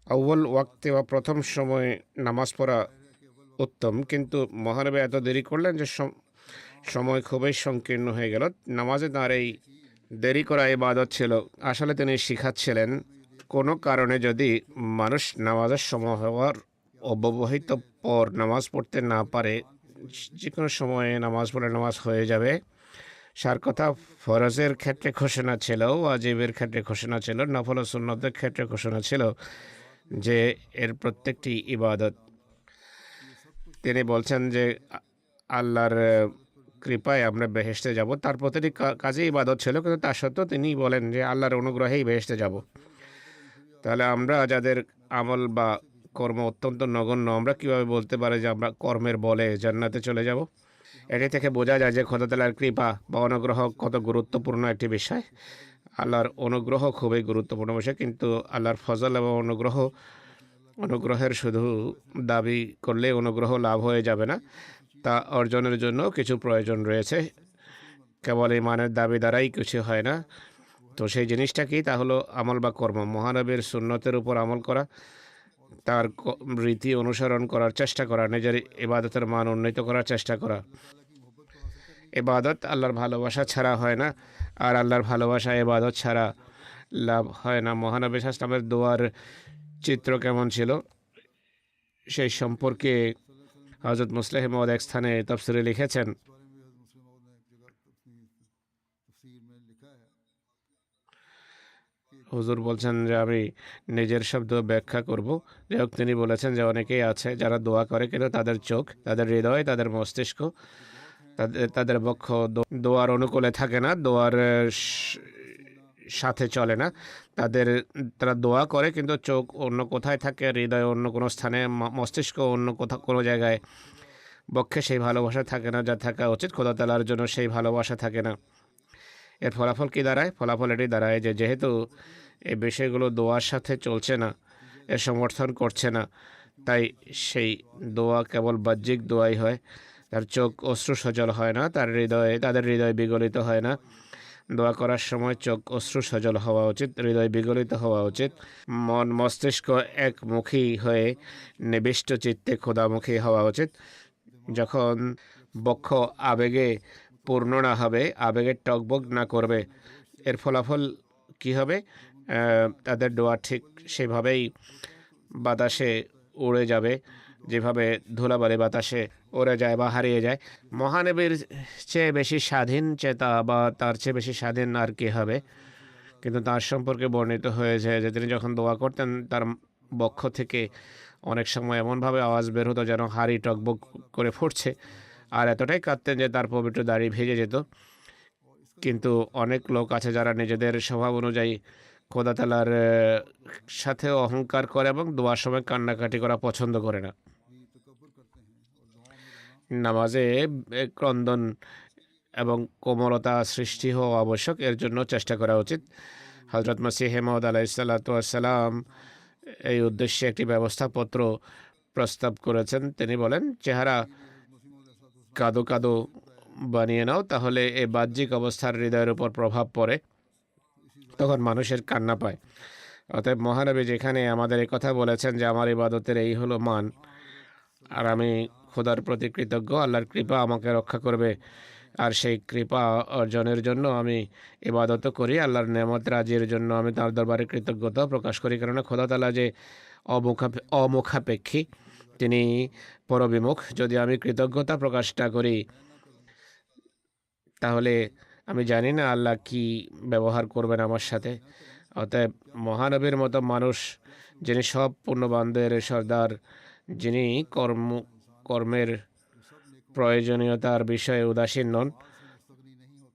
আউয়াল ওয়াক্তে বা প্রথম সময়ে নামাজ পড়া উত্তম, কিন্তু মহানবী এত দেরি করলেন যে সময় খুবই সংকীর্ণ হয়ে গেল। নামাজে তার এই দেরি করা ইবাদত ছিল। আসলে তিনি শিখাচ্ছিলেন কোনো কারণে যদি মানুষ নামাজের সময় হওয়ার অব্যবহিত পর নামাজ পড়তে না পারে, যে কোনো সময়ে নামাজ পড়লে নামাজ হয়ে যাবে। সার কথা, ফরজের ক্ষেত্রে ঘোষণা ছিল, ওয়াজিবের ক্ষেত্রে ঘোষণা ছিল, নফল ও সুন্নতের ক্ষেত্রে ঘোষণা ছিল যে এর প্রত্যেকটি ইবাদত। তিনি বলছেন যে আল্লাহর কৃপায় আমরা বেহেশতে যাব। তার প্রতিটি কাজে ইবাদত ছিল, কিন্তু তা সত্ত্বেও তিনি বলেন যে আল্লাহর অনুগ্রহেই বেহেশতে যাব। তাহলে আমরা যাদের আমল বা কর্ম অত্যন্ত নগণ্য, আমরা কিভাবে বলতে পারি যে আমরা কর্মের বলে জান্নাতে চলে যাব? এটি থেকে বোঝা যায় যে খোদা তাআলার কৃপা বা অনুগ্রহ কত গুরুত্বপূর্ণ একটি বিষয়। আল্লাহর অনুগ্রহ খুবই গুরুত্বপূর্ণ বিষয়, কিন্তু আল্লাহর ফজল এবং অনুগ্রহের শুধু দাবি করলে অনুগ্রহ লাভ হয়ে যাবে না, তা অর্জনের জন্য কিছু প্রয়োজন রয়েছে। কেবল ইমানের দাবি দ্বারাই কিছু হয় না। তো সেই জিনিসটা কি? তা হলো আমল বা কর্ম। মহানবীর সুন্নতের উপর আমল করা, তার রীতি অনুসরণ করার চেষ্টা করা, নিজের ইবাদতের মান উন্নীত করার চেষ্টা করা। ইবাদত আল্লাহর ভালোবাসা ছাড়া হয় না, আর আল্লাহর ভালোবাসা ইবাদত ছাড়া লাভ হয় না। মহানবী সাল্লাল্লাহু আলাইহি ওয়াসাল্লামের দোয়ার চিত্র কেমন ছিল সেই সম্পর্কে হযরত মুসলিম মওদ এক স্থানে তাফসীরে লিখেছেন। হুজুর বলছেন যে আমি নিজের শব্দ ব্যাখ্যা করব। যাই হোক, তিনি বলেছেন যে অনেকেই আছে যারা দোয়া করে কিন্তু তাদের চোখ, তাদের হৃদয়, তাদের মস্তিষ্ক, তাদের বক্ষ দোয়ার অনুকূলে থাকে না, দোয়ার সাথে চলে না। তারা দোয়া করে কিন্তু চোখ অন্য কোথায় থাকে, হৃদয় অন্য কোনো স্থানে, মস্তিষ্ক অন্য কোনো জায়গায়। বক্ষে সেই ভালোবাসা থাকে না যা থাকা উচিত, খোদা তাআলার জন্য সেই ভালোবাসা থাকে না। এর ফলাফল কি দাঁড়ায়? ফলাফল এটি দাঁড়ায় যে যেহেতু এই বিষয়গুলো দোয়ার সাথে চলছে না, এর সমর্থন করছে না, তাই সেই দোয়া কেবল বাহ্যিক দোয়াই হয়। তার চোখ অশ্রু সজল হয় না, তাদের হৃদয় বিগলিত হয় না। দোয়া করার সময় চোখ অশ্রু সজল হওয়া উচিত, হৃদয় বিগলিত হওয়া উচিত, মন মস্তিষ্ক একমুখী হয়ে নিবিষ্ট চিত্তে খোদামুখী হওয়া উচিত। যখন বক্ষ আবেগে পূর্ণ না হবে, আবেগের টকবক না করবে, এর ফলাফল কি হবে? তাদের দোয়া ঠিক সেভাবেই বাতাসে উড়ে যাবে, যেভাবে ধুলাবালি বাতাসে উড়ে যায় বা হারিয়ে যায়। মহানবীর চেয়ে বেশি স্বাধীন চেতা বা তার চেয়ে বেশি স্বাধীন আর কি হবে? কিন্তু তার সম্পর্কে বর্ণিত হয়েছে যে তিনি যখন দোয়া করতেন তার বক্ষ থেকে অনেক সময় এমনভাবে আওয়াজ বের হতো যেন হাড়ি টকবক করে ফুটছে, আর এতটাই কাঁদতেন যে তার পবিত্র দাড়ি ভেজে যেত। কিন্তু অনেক লোক আছে যারা নিজেদের স্বভাব অনুযায়ী খোদা তাআলার সাথে অহংকার করে এবং দোয়ার সময় কান্নাকাটি করা পছন্দ করে না। নামাজে ক্রন্দন এবং কোমলতা সৃষ্টি হওয়া আবশ্যক, এর জন্য চেষ্টা করা উচিত। হযরত মসিহ মাউদ আলাইহিসসালাম এই উদ্দেশ্যে একটি ব্যবস্থাপত্র প্রস্তাব করেছেন। তিনি বলেন, চেহারা কাদো কাদো বানিয়ে নাও, তাহলে এই বাহ্যিক অবস্থার হৃদয়ের উপর প্রভাব পড়ে, তখন মানুষের কান্না পায়। অতএব মহানবী যেখানে আমাদের এই কথা বলেছেন যে আমার ইবাদতের এই হলো মান, আর আমি খোদার প্রতি কৃতজ্ঞ, আল্লাহর কৃপা আমাকে রক্ষা করবে, আর সেই কৃপা অর্জনের জন্য আমি ইবাদত করি, আল্লাহর নেয়ামত রাজির জন্য আমি তার দরবারে কৃতজ্ঞতা প্রকাশ করি। কেননা খোদা তাআলা যে অমুখাপেক্ষী, তিনি পরবিমুখ। যদি আমি কৃতজ্ঞতা প্রকাশটা করি, তাহলে আমি জানি না আল্লাহ কি ব্যবহার করবেন আমার সাথে। অতএব মহানবীর মতো মানুষ, যিনি সব পূর্ণবানদের সর্দার, যিনি কর্মের প্রয়োজনীয়তার বিষয়ে উদাসীন নন,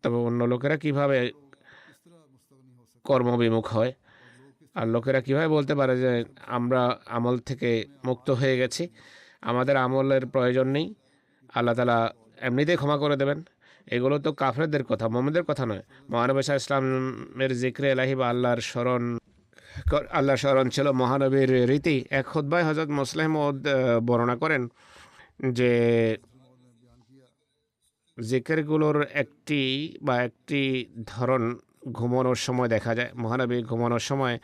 তবে অন্য লোকেরা কিভাবে কর্মবিমুখ হয়, আর লোকেরা কিভাবে বলতে পারে যে আমরা আমল থেকে মুক্ত হয়ে গেছি, আমাদের আমলের প্রয়োজন নেই, আল্লাহ তাআলা এমনিতেই ক্ষমা করে দেবেন? এগুলো তো কাফেরদের কথা, মুমিনদের কথা নয়। মহানবী সাল্লাল্লাহু আলাইহি ওয়াসাল্লামের জিকরে ইলাহি বা আল্লাহর স্মরণ ছিল মহানবীর রীতি। এক খুতবায় হযরত মুসলিম মওদ বর্ণনা করেন যে জিকিরগুলোর একটি ধরন ঘুমানোর সময় দেখা যায়। মহানবী ঘুমানোর সময়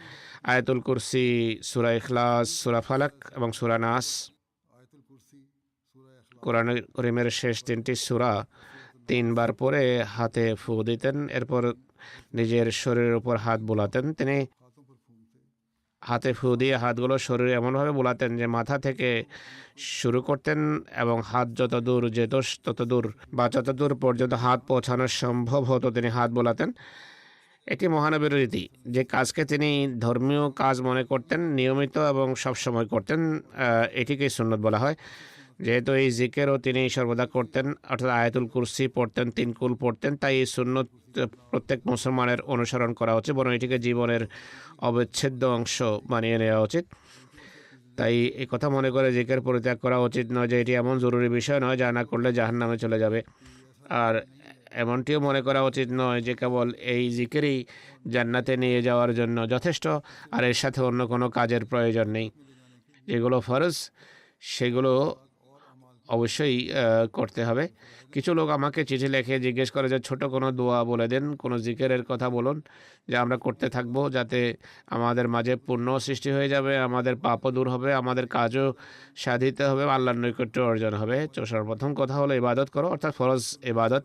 আয়াতুল কুরসি, সূরা ইখলাস, সূরা ফালাক এবং সূরা নাস, কোরআন কারীমের শেষ 3টি সূরা 3 বার পরে হাতে ফু দিতেন, এরপর নিজের শরীরের উপর হাত বোলাতেন। তিনি হাতে ফু দিয়ে হাতগুলো শরীরে এমনভাবে বোলাতেন যে মাথা থেকে শুরু করতেন এবং হাত যত দূর যেত যত দূর পর্যন্ত হাত পৌঁছানো সম্ভব হতো তিনি হাত বোলাতেন। এটি মহানবীর রীতি, যে কাজকে তিনি ধর্মীয় কাজ মনে করতেন, নিয়মিত এবং সবসময় করতেন, এটিকেই সুন্নত বলা হয়। যেহেতু এই জিকেরও তিনি সর্বদা করতেন, অর্থাৎ আয়াতুল কুরসি পড়তেন, 3 কুল পড়তেন, তাই এই সুন্নত প্রত্যেক মুসলমানের অনুসরণ করা উচিত, বরং এটিকে জীবনের অবিচ্ছেদ্য অংশ বানিয়ে নেওয়া উচিত। তাই এই কথা মনে করে জিকের পরিত্যাগ করা উচিত নয় যে এটি এমন জরুরি বিষয় নয় যা না করলে জাহান্নামে চলে যাবে। আর এমনটিও মনে করা উচিত নয় যে কেবল এই জিকিরই জান্নাতে নিয়ে যাওয়ার জন্য যথেষ্ট, আর এর সাথে অন্য কোনো কাজের প্রয়োজন নেই। যেগুলো ফরজ সেগুলো অবশ্যই করতে হবে। কিছু লোক আমাকে চিঠি লিখে জিজ্ঞেস করে যে ছোট কোনো দোয়া বলে দেন, কোনো জিকিরের কথা বলুন যে আমরা করতে থাকবো, যাতে আমাদের মাঝে পুণ্য সৃষ্টি হয়ে যাবে, আমাদের পাপও দূর হবে, আমাদের কাজও সাধিত হবে, আল্লাহর নৈকট্য অর্জন হবে। তো সর্বপ্রথম কথা হলো ইবাদত করো, অর্থাৎ ফরজ ইবাদত,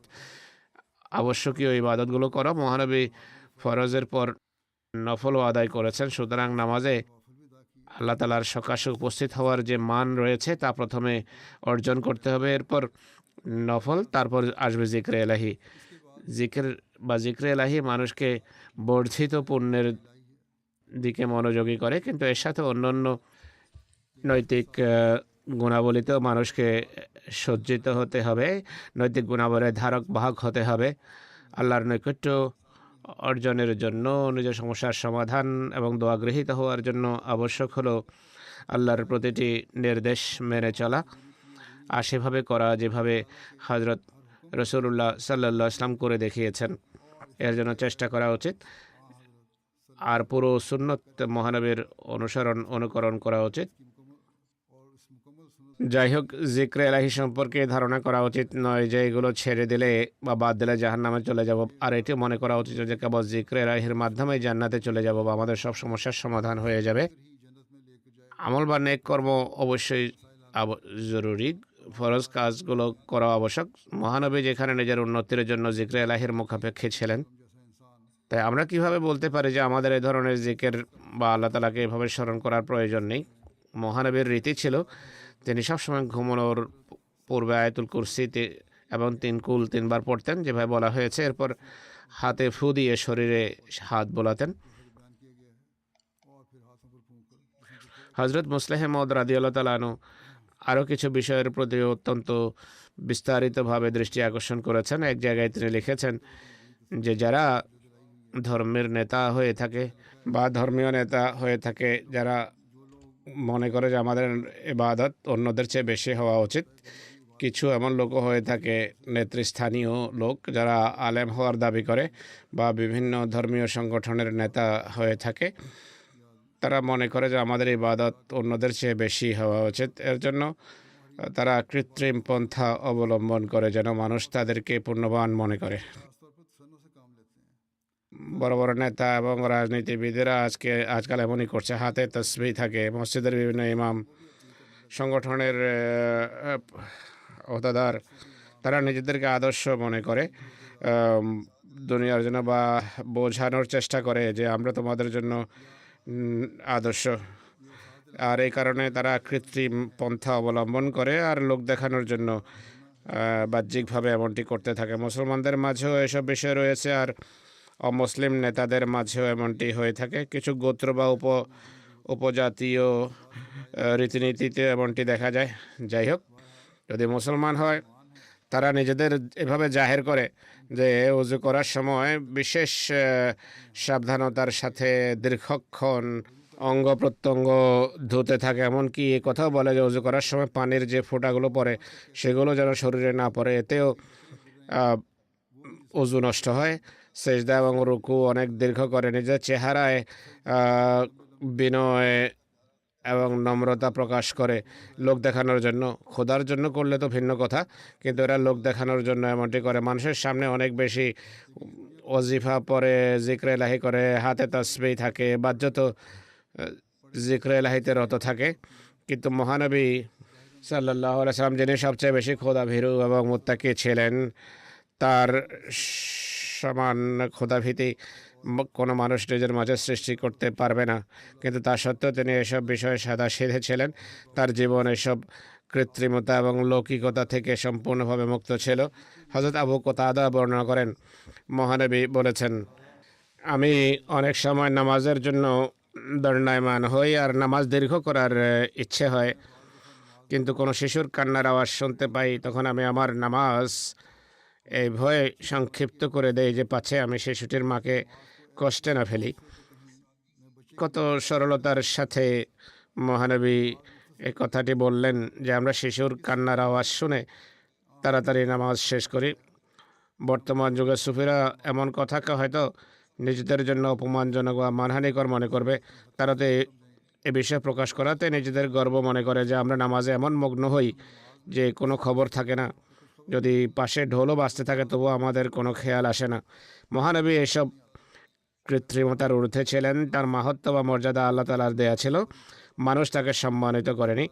আবশ্যকীয় ইবাদতগুলো করো। মহানবী ফরজের পর নফলও আদায় করেছেন, সুতরাং নামাজে আল্লাহ তালার সকাশে উপস্থিত হওয়ার যে মান রয়েছে তা প্রথমে অর্জন করতে হবে, এরপর নফল, তারপর আসবে জিক্রে এলাহি। জিকির বা জিক্রে এলাহি মানুষকে বর্ধিত পুণ্যের দিকে মনোযোগী করে, কিন্তু এর সাথে অন্যান্য নৈতিক গুণাবলীতেও মানুষকে সজ্জিত হতে হবে, নৈতিক গুণাবলীর ধারক বাহক হতে হবে। আল্লাহর নৈকট্য অর্জনের জন্য, নিজের সমস্যার সমাধান এবং দোয়া গৃহীত হওয়ার জন্য আবশ্যক হলো আল্লাহর প্রতিটি নির্দেশ মেনে চলা, আর সেভাবে করা যেভাবে হজরত রসুল্লাহ সাল্লাল্লাহু আলাইহি ওয়াসাল্লাম করে দেখিয়েছেন। এর জন্য চেষ্টা করা উচিত, আর পুরো সুন্নত মহানবীর অনুকরণ করা উচিত। যাই হোক, জিক্রে এলাহি সম্পর্কে ধারণা করা উচিত নয় যে এগুলো ছেড়ে দিলে বা বাদ দিলে জাহান্নামে চলে যাব, আর এটি মনে করা উচিত যে কেবল জিক্রে এলাহির মাধ্যমে জান্নাতে চলে যাব বা আমাদের সব সমস্যার সমাধান হয়ে যাবে। আমল বা নেক কর্ম অবশ্যই জরুরি, ফরজ কাজগুলো করা আবশ্যক। মহানবী যেখানে নিজের উন্নতির জন্য জিক্রে এলাহির মুখাপেক্ষী ছিলেন, তাই আমরা কিভাবে বলতে পারি যে আমাদের এই ধরনের জিকের বা আল্লাহ তালাকে এভাবে স্মরণ করার প্রয়োজন নেই? মহানবীর রীতি ছিল তিনি সবসময় ঘুমানোর পূর্বে আয়াতুল কুরসি এবং 3 কুল 3 বার পড়তেন, যেভাবে বলা হয়েছে। এরপর হাতে ফু দিয়ে শরীরে হাত বোলাতেন। হজরত মুসলেহ মওদ রাদিয়াল্লাহু তাআলা আনহু আরও কিছু বিষয়ের প্রতি অত্যন্ত বিস্তারিতভাবে দৃষ্টি আকর্ষণ করেছেন। এক জায়গায় তিনি লিখেছেন যে যারা ধর্মের নেতা হয়ে থাকে বা ধর্মীয় নেতা হয়ে থাকে, যারা মনে করে যে আমাদের ইবাদত অন্যদের চেয়ে বেশি হওয়া উচিত, কিছু এমন লোকও হয়ে থাকে নেতৃস্থানীয় লোক যারা আলেম হওয়ার দাবি করে বা বিভিন্ন ধর্মীয় সংগঠনের নেতা হয়ে থাকে, তারা মনে করে যে আমাদের ইবাদত অন্যদের চেয়ে বেশি হওয়া উচিত। এর জন্য তারা কৃত্রিম পন্থা অবলম্বন করে যেন মানুষ তাদেরকে পুণ্যবান মনে করে। বড় বড় নেতা এবং রাজনীতিবিদেরা আজকাল এমনই করছে, হাতে তসবিহ থাকে। মসজিদের বিভিন্ন ইমাম, সংগঠনের ওহদাদার, তারা নিজেদেরকে আদর্শ মনে করে দুনিয়ার জন্য, বা বোঝানোর চেষ্টা করে যে আমরা তোমাদের জন্য আদর্শ, আর এই কারণে তারা কৃত্রিম পন্থা অবলম্বন করে আর লোক দেখানোর জন্য বাহ্যিকভাবে এমনটি করতে থাকে। মুসলমানদের মাঝেও এসব বিষয় রয়েছে, আর অমুসলিম নেতাদের মাঝেও এমনটি হয়ে থাকে। কিছু গোত্র বা উপজাতীয় রীতিনীতিতে এমনটি দেখা যায়। যাই হোক, যদি মুসলমান হয়, তারা নিজেদের এভাবে জাহের করে যে ওযু করার সময় বিশেষ সাবধানতার সাথে দীর্ঘক্ষণ অঙ্গ প্রত্যঙ্গ ধুতে থাকে। এমনকি এ কথাও বলে যে ওযু করার সময় পানির যে ফোঁটাগুলো পড়ে সেগুলো যেন শরীরে না পড়ে, এতেও ওযু নষ্ট হয়। সেজদা এবং রুকু অনেক দীর্ঘ করে, নিজের চেহারায় বিনয় এবং নম্রতা প্রকাশ করে লোক দেখানোর জন্য। খোদার জন্য করলে তো ভিন্ন কথা, কিন্তু এরা লোক দেখানোর জন্য এমনটি করে। মানুষের সামনে অনেক বেশি ওজিফা পরে, জিক্রে এলাহি করে, হাতে তাসবিহ থাকে, বাহ্যত জিক্রে এলাহিতে রত থাকে, কিন্তু মহানবী সাল্লাল্লাহু আলাইহি ওয়াসাল্লাম, যিনি সবচেয়ে বেশি খোদা ভীরু এবং মুত্তাকি ছিলেন, তার সমান খোদাভীতি কোনো মানুষ নিজের মাঝে সৃষ্টি করতে পারবে না, কিন্তু তা সত্ত্বেও তিনি এসব বিষয়ে সাদাসিধে ছিলেন। তার জীবন এসব কৃত্রিমতা এবং লৌকিকতা থেকে সম্পূর্ণভাবে মুক্ত ছিল। হযরত আবু কতাদা বর্ণনা করেন, মহানবী বলেছেন, আমি অনেক সময় নামাজের জন্য দণ্ডায়মান হই আর নামাজ দীর্ঘ করার ইচ্ছে হয়, কিন্তু কোনো শিশুর কান্নার আওয়াজ শুনতে পাই, তখন আমি আমার নামাজ এই ভয়ে সংক্ষিপ্ত করে দেই যে পাছে আমি শিশুটির মাকে কষ্টে না ফেলি। কত সরলতার সাথে মহানবী এই কথাটি বললেন যে আমরা শিশুর কান্নার আওয়াজ শুনে তাড়াতাড়ি নামাজ শেষ করি। বর্তমান যুগের সুফিরা এমন কথাকে হয়তো নিজেদের জন্য অপমানজনক বা মানহানিকর মনে করবে। তারা তো এ বিষয়ে প্রকাশ করাতে নিজেদের গর্ব মনে করে যে আমরা নামাজে এমন মগ্ন হই যে কোনো খবর থাকে না, যদি পাশে ঢোলও বাজতে থাকে তবুও আমাদের কোনো খেয়াল আসে না। মহানবী এসব কৃত্রিমতার ঊর্ধ্বে ছিলেন। তার মাহাত্ম্য বা মর্যাদা আল্লাহ তাআলার দেয়া ছিল, মানুষ তাকে সম্মানিত করেনি।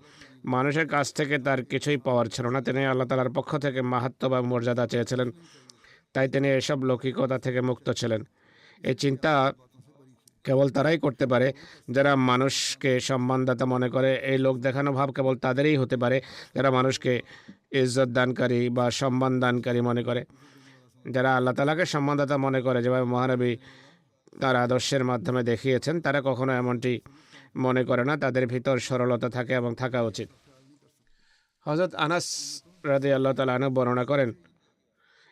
মানুষের কাছ থেকে তার কিছুই পাওয়ার ছিল না। তিনি আল্লাহ তাআলার পক্ষ থেকে মাহাত্ম্য বা মর্যাদা চেয়েছিলেন, তাই তিনি এসব লৌকিকতা থেকে মুক্ত ছিলেন। এই চিন্তা কেবল তারাই করতে পারে যারা মানুষকে সম্মানদাতা মনে করে। এই লোক দেখানো ভাব কেবল তাদেরই হতে পারে যারা মানুষকে ইজ্জত দানকারী বা সম্মান দানকারী মনে করে। যারা আল্লাহ তাআলাকে সম্মানদাতা মনে করে, যেভাবে মহানবী তার আদর্শের মাধ্যমে দেখিয়েছেন, তারা কখনো এমনটি মনে করে না। তাদের ভিতর সরলতা থাকে এবং থাকা উচিত। হযরত আনাস রাদিয়াল্লাহু তাআলা আনহু বর্ণনা করেন,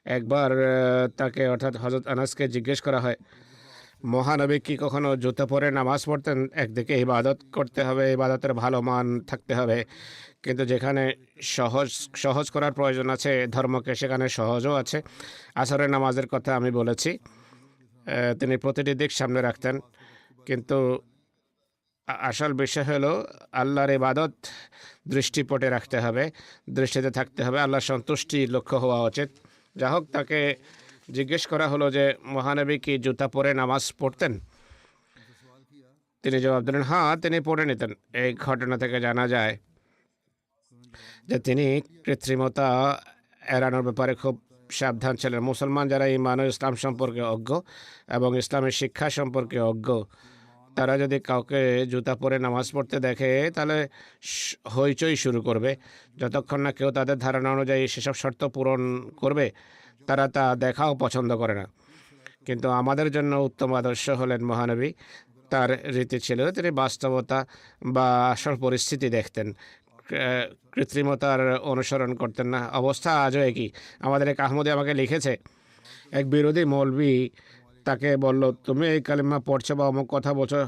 একবার তাকে অর্থাৎ হযরত আনাসকে জিজ্ঞেস করা হয়, মহানবী কি কখনো জুতো পরে নামাজ পড়তেন? একদিকে ইবাদত করতে হবে, ইবাদতের ভালো মান থাকতে হবে, কিন্তু যেখানে সহজ করার প্রয়োজন আছে ধর্মকে, সেখানে সহজও আছে। আসরের নামাজের কথা আমি বলেছি, তিনি প্রতিটি দিক সামনে রাখতেন, কিন্তু আসল বিষয় হলো আল্লাহর ইবাদত দৃষ্টিপটে রাখতে হবে, দৃষ্টিতে থাকতে হবে, আল্লাহর সন্তুষ্টি লক্ষ্য হওয়া উচিত। যা হোক, তাকে জিজ্ঞেস করা হলো যে মহানবী কি জুতা পরে নামাজ পড়তেন? তিনি জবাব দিলেন, হ্যাঁ, তিনি পড়ে নিতেন। এই ঘটনা থেকে জানা যায় যে তিনি কৃত্রিমতা এড়ানোর ব্যাপারে খুব সাবধান ছিলেন। মুসলমান যারা ঈমান ও ইসলাম সম্পর্কে অজ্ঞ এবং ইসলামের শিক্ষা সম্পর্কে অজ্ঞ, তারা যদি কাউকে জুতা পরে নামাজ পড়তে দেখে তাহলে হইচই শুরু করবে। যতক্ষণ না কেউ তাদের ধারণা অনুযায়ী সেসব শর্ত পূরণ করবে, তারা তা দেখাও পছন্দ করে না। কিন্তু আমাদের জন্য উত্তম আদর্শ হলেন মহানবী। তার রীতি ছিল তিনি বাস্তবতা বা আসল পরিস্থিতি দেখতেন, কৃত্রিমতার অনুসরণ করতেন না। অবস্থা আজও একই। আমাদের এক আহমদী আমাকে লিখেছে, এক বিরোধী মৌলবি তাকে বলল, তুমি এই কালিমা পড়ছো বা অমুক কথা বলছো।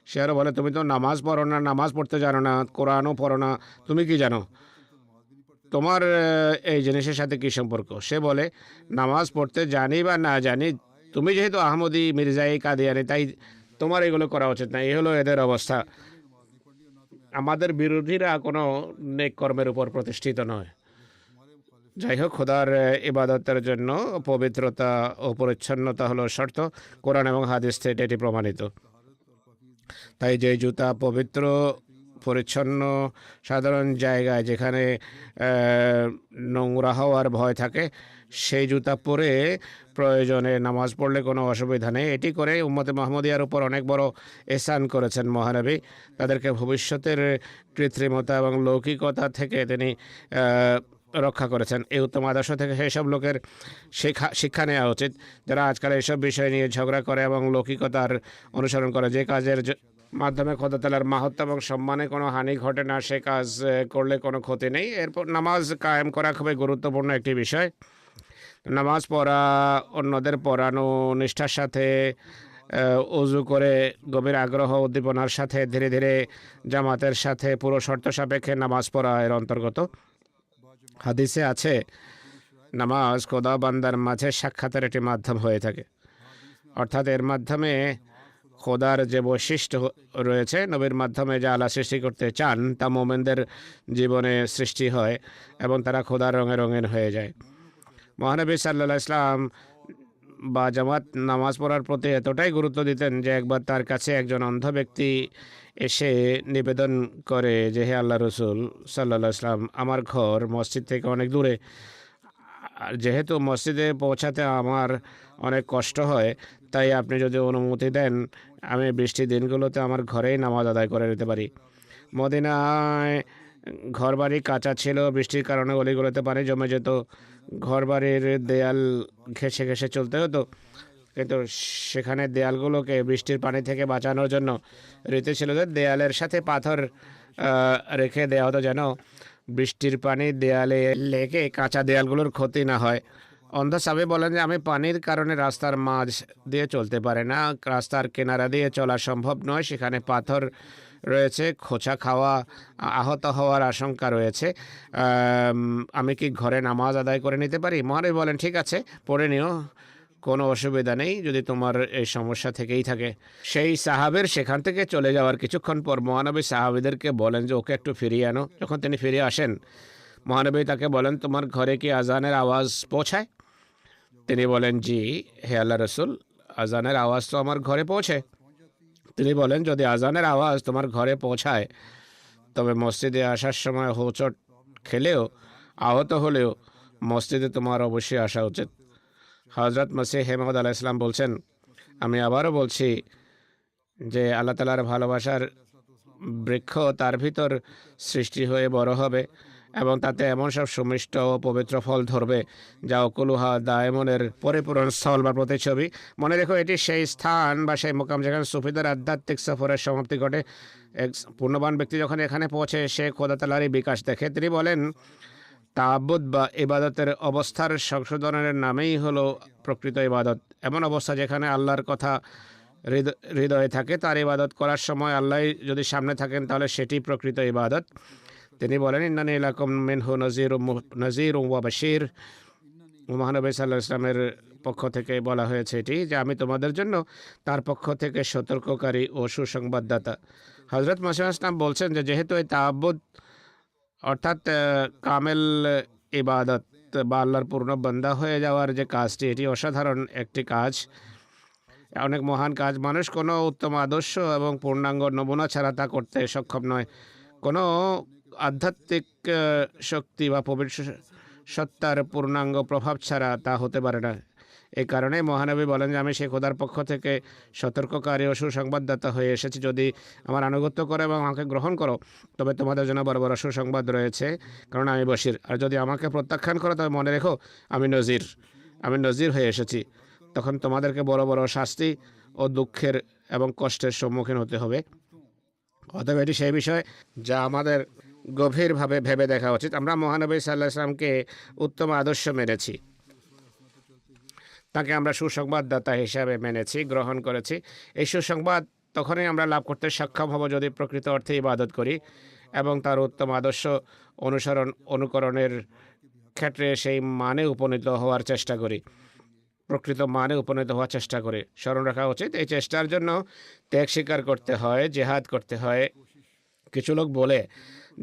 সে আরও বলে, তুমি তো নামাজ পড়ো না, নামাজ পড়তে জানো না, কোরআনও পড়ো না, তুমি কি জানো? তোমার এই জিনিসের সাথে কী সম্পর্ক? সে বলে, নামাজ পড়তে জানি বা না জানি, তুমি যেহেতু আহমদী, মির্জাই, কাদিয়ানি, তাই তোমার এগুলো করা উচিত না। এই হলো এদের অবস্থা। আমাদের বিরোধীরা কোনো নেক কর্মের উপর প্রতিষ্ঠিত নয়। যাই হোক, খোদার ইবাদতের জন্য পবিত্রতা ও পরিচ্ছন্নতা হলো শর্ত। কোরআন এবং হাদিস থেকে এটি প্রমাণিত। তাই যে জুতা পবিত্র, পরিচ্ছন্ন, সাধারণ জায়গায় যেখানে নোংরা হওয়ার ভয় থাকে, সেই জুতা পরে প্রয়োজনে নামাজ পড়লে কোনো অসুবিধা নেই। এটি করে উম্মতে মুহাম্মদিয়ার উপর অনেক বড় এহসান করেছেন মহানবী। তাদেরকে ভবিষ্যতের কৃত্রিমতা এবং লৌকিকতা থেকে তিনি রক্ষা করেছেন। এই উত্তম আদর্শ থেকে সেই সব লোকের শিক্ষা নেওয়া উচিত যারা আজকাল এইসব বিষয় নিয়ে ঝগড়া করে এবং লৌকিকতার অনুসরণ করে। যে কাজের মাধ্যমে খোদা তাআলার মাহাত্ম্য এবং সম্মানে কোনো হানি ঘটে না, সে কাজ করলে কোনো ক্ষতি নেই। এরপর নামাজ কায়েম করা খুবই গুরুত্বপূর্ণ একটি বিষয়। নামাজ পড়া, অন্যদের পড়ানো, নিষ্ঠার সাথে অজু করে গভীর আগ্রহ উদ্দীপনার সাথে ধীরে ধীরে জামাতের সাথে পুরো শর্ত সাপেক্ষে নামাজ পড়া এর অন্তর্গত। হাদিসে আছে, নামাজ খোদা বান্দার মাঝে সাক্ষাতের একটি মাধ্যম হয়ে থাকে, অর্থাৎ এর মাধ্যমে খোদার যে বৈশিষ্ট্য রয়েছে, নবীর মাধ্যমে যা আল্লাহ সৃষ্টি করতে চান তা মোমেনদের জীবনে সৃষ্টি হয় এবং তারা খোদার রঙে রঙিন হয়ে যায়। মহানবী সাল্লাল্লাহু আলাইহি ওয়াসাল্লাম বা জামাত নামাজ পড়ার প্রতি এতটাই গুরুত্ব দিতেন যে একবার তার কাছে একজন অন্ধ ব্যক্তি এসে নিবেদন করে যে, হে আল্লাহ রসুল সাল্লাল্লাহু আলাইহি ওয়াসাল্লাম, আমার ঘর মসজিদ থেকে অনেক দূরে, আর যেহেতু মসজিদে পৌঁছাতে আমার অনেক কষ্ট হয়, তাই আপনি যদি অনুমতি দেন আমি বৃষ্টির দিনগুলোতে আমার ঘরেই নামাজ আদায় করে নিতে পারি। মদিনায় ঘরবাড়ি কাঁচা ছিল, বৃষ্টির কারণে অলিগুলোতে পানি জমে যেত, ঘরবাড়ির দেয়াল ঘেঁষে ঘেঁষে চলতে হতো। কিন্তু সেখানে দেয়ালগুলোকে বৃষ্টির পানি থেকে বাঁচানোর জন্য রীতি ছিল যে দেয়ালের সাথে পাথর রেখে দেওয়া হতো, যেন বৃষ্টির পানি দেয়ালে লেগে কাঁচা দেয়ালগুলোর ক্ষতি না হয়। অন্ধ সাহেব বলেন যে আমি পানির কারণে রাস্তার মাঝ দিয়ে চলতে পারে না, রাস্তার কিনারা দিয়ে চলা সম্ভব নয়, সেখানে পাথর রয়েছে, খোঁচা খাওয়া, আহত হওয়ার আশঙ্কা রয়েছে। আমি কি ঘরে নামাজ আদায় করে নিতে পারি? মহানবী বলেন, ঠিক আছে, পড়ে নিও, কোনো অসুবিধা নেই যদি তোমার এই সমস্যা থেকেই থাকে। সেই সাহাবের সেখান থেকে চলে যাওয়ার কিছুক্ষণ পর মহানবী সাহাবিদেরকে বলেন যে ওকে একটু ফিরিয়ে আনো। যখন তিনি ফিরে আসেন, মহানবী তাকে বলেন, তোমার ঘরে কি আজানের আওয়াজ পৌঁছায়? তিনি বলেন, জি হে আল্লাহ রসুল, আজানের আওয়াজ তো আমার ঘরে পৌঁছে। তিনি বলেন, যদি আজানের আওয়াজ তোমার ঘরে পৌঁছায় তবে মসজিদে আসার সময় হোঁচট খেলেও, আহত হলেও মসজিদে তোমার অবশ্যই আসা উচিত। হজরত মসিহ মাউদ আলাইহিস সালাম বলছেন, আমি আবারও বলছি যে আল্লাহ তাআলার ভালোবাসার বৃক্ষ তার ভিতর সৃষ্টি হয়ে বড় হবে এবং তাতে এমন সব সুমিষ্ট ও পবিত্র ফল ধরবে যা অকুলুহা দায়মনের পরিপূরণ স্থল বা প্রতিচ্ছবি। মনে রেখো, এটি সেই স্থান বা সেই মোকাম যেখানে সুফিদের আধ্যাত্মিক সফরের সমাপ্তি ঘটে। এক পূর্ণবান ব্যক্তি যখন এখানে পৌঁছে সে খোদা তাআলারই বিকাশ দেখে। তিনি বলেন, তাআব্বুদ বা ইবাদতের অবস্থার সংশোধনের নামেই হলো প্রকৃত ইবাদত। এমন অবস্থা যেখানে আল্লাহর কথা হৃদয়ে থাকে, তার ইবাদত করার সময় আল্লাহ যদি সামনে থাকেন তাহলে সেটি প্রকৃত ইবাদত। তিনি বলেন, ইন্নানী লাকুম মিনহু নাযীরুন ওয়া বাশীর। মহানবী সাল্লাল্লাহু আলাইহি ওয়াসাল্লামের পক্ষ থেকে বলা হয়েছে এটি, যে আমি তোমাদের জন্য তার পক্ষ থেকে সতর্ককারী ও সুসংবাদদাতা। হযরত মসিহ ইসলাম বলছেন যে যেহেতু এই তাআব্বুদ অর্থাৎ কামেল ইবাদত বা আল্লাহর পূর্ণ বান্দা হয়ে যাওয়ার যে কাজটি, এটি অসাধারণ একটি কাজ, অনেক মহান কাজ। মানুষ কোনো উত্তম আদর্শ এবং পূর্ণাঙ্গ নমুনা ছাড়া তা করতে সক্ষম নয়। কোনো আধ্যাত্মিক শক্তি বা পবিত্র সত্তার পূর্ণাঙ্গ প্রভাব ছাড়া তা হতে পারে না। এই কারণে মহানবী বলেন যে আমি সেই খোদার পক্ষ থেকে সতর্ককারী ও সুসংবাদদাতা হয়ে এসেছি। যদি আমার আনুগত্য করো এবং আমাকে গ্রহণ করো তবে তোমাদের জন্য বড় বড় সুসংবাদ রয়েছে, কারণ আমি বশীর। আর যদি আমাকে প্রত্যাখ্যান করো তবে মনে রেখো আমি নজির হয়ে এসেছি। তখন তোমাদেরকে বড় বড় শাস্তি ও দুঃখের এবং কষ্টের সম্মুখীন হতে হবে। অতএব এটি সেই বিষয় যা আমাদের গভীরভাবে ভেবে দেখা উচিত। আমরা মহানবী সাল্লাল্লাহু আলাইহি ওয়াসাল্লামকে উত্তম আদর্শ মেনেছি, তাকে আমরা সুসংবাদদাতা হিসাবে মেনেছি, গ্রহণ করেছি। এই সুসংবাদ তখনই আমরা লাভ করতে সক্ষম হব যদি প্রকৃত অর্থে ইবাদত করি এবং তার উত্তম আদর্শ অনুকরণের ক্ষেত্রে সেই মানে উপনীত হওয়ার চেষ্টা করি, প্রকৃত মানে উপনীত হওয়ার চেষ্টা করি। স্মরণ রাখা উচিত, এই চেষ্টার জন্য ত্যাগ স্বীকার করতে হয়, জেহাদ করতে হয়। কিছু লোক বলে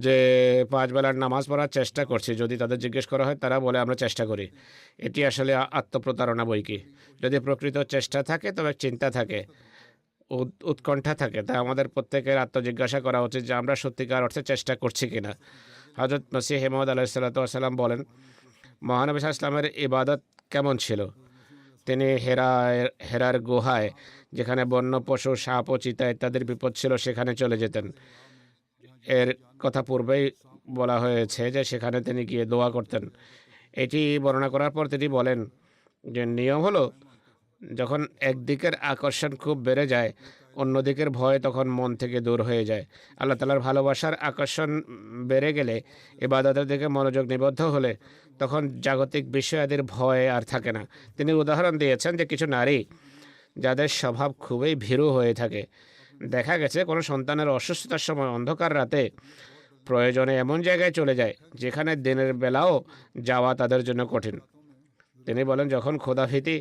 যে 5 বেলার নামাজ পড়ার চেষ্টা করছি, যদি তাদের জিজ্ঞেস করা হয় তারা বলে আমরা চেষ্টা করি। এটি আসলে আত্মপ্রতারণা বই কি। যদি প্রকৃত চেষ্টা থাকে তবে চিন্তা থাকে, উৎকণ্ঠা থাকে, তা আমাদের প্রত্যেকের আত্মজিজ্ঞাসা করা উচিত যে আমরা সত্যিকার অর্থে চেষ্টা করছি কিনা। হযরত মসিহ মাউদ আলাইহিস সালাম বলেন, মহানবী সাল্লাল্লাহু আলাইহি ওয়াসাল্লামের ইবাদত কেমন ছিল? তিনি হেরার গুহায়, যেখানে বন্য পশু, সাপ ও চিতা ইত্যাদির বিপদ ছিল, সেখানে চলে যেতেন। এর কথা পূর্বেই বলা হয়েছে যে সেখানে তিনি গিয়ে দোয়া করতেন। এটি বর্ণনা করার পর তিনি বলেন যে নিয়ম হলো, যখন একদিকের আকর্ষণ খুব বেড়ে যায় অন্য দিকের ভয় তখন মন থেকে দূর হয়ে যায়। আল্লাহ তাআলার ভালোবাসার আকর্ষণ বেড়ে গেলে, ইবাদতের দিকে মনোযোগ নিবদ্ধ হলে, তখন জাগতিক বিষয়াদির ভয় আর থাকে না। তিনি উদাহরণ দিয়েছেন যে কিছু নারী যাদের স্বভাব খুবই ভীরু হয়ে থাকে, দেখা গেছে কোনো সন্তানের অসুস্থতার সময় অন্ধকার রাতে প্রয়োজনে এমন জায়গায় চলে যায় যেখানে দিনের বেলাও যাওয়া তাদের জন্য কঠিন। তিনি বলেন, যখন খোদাভীতি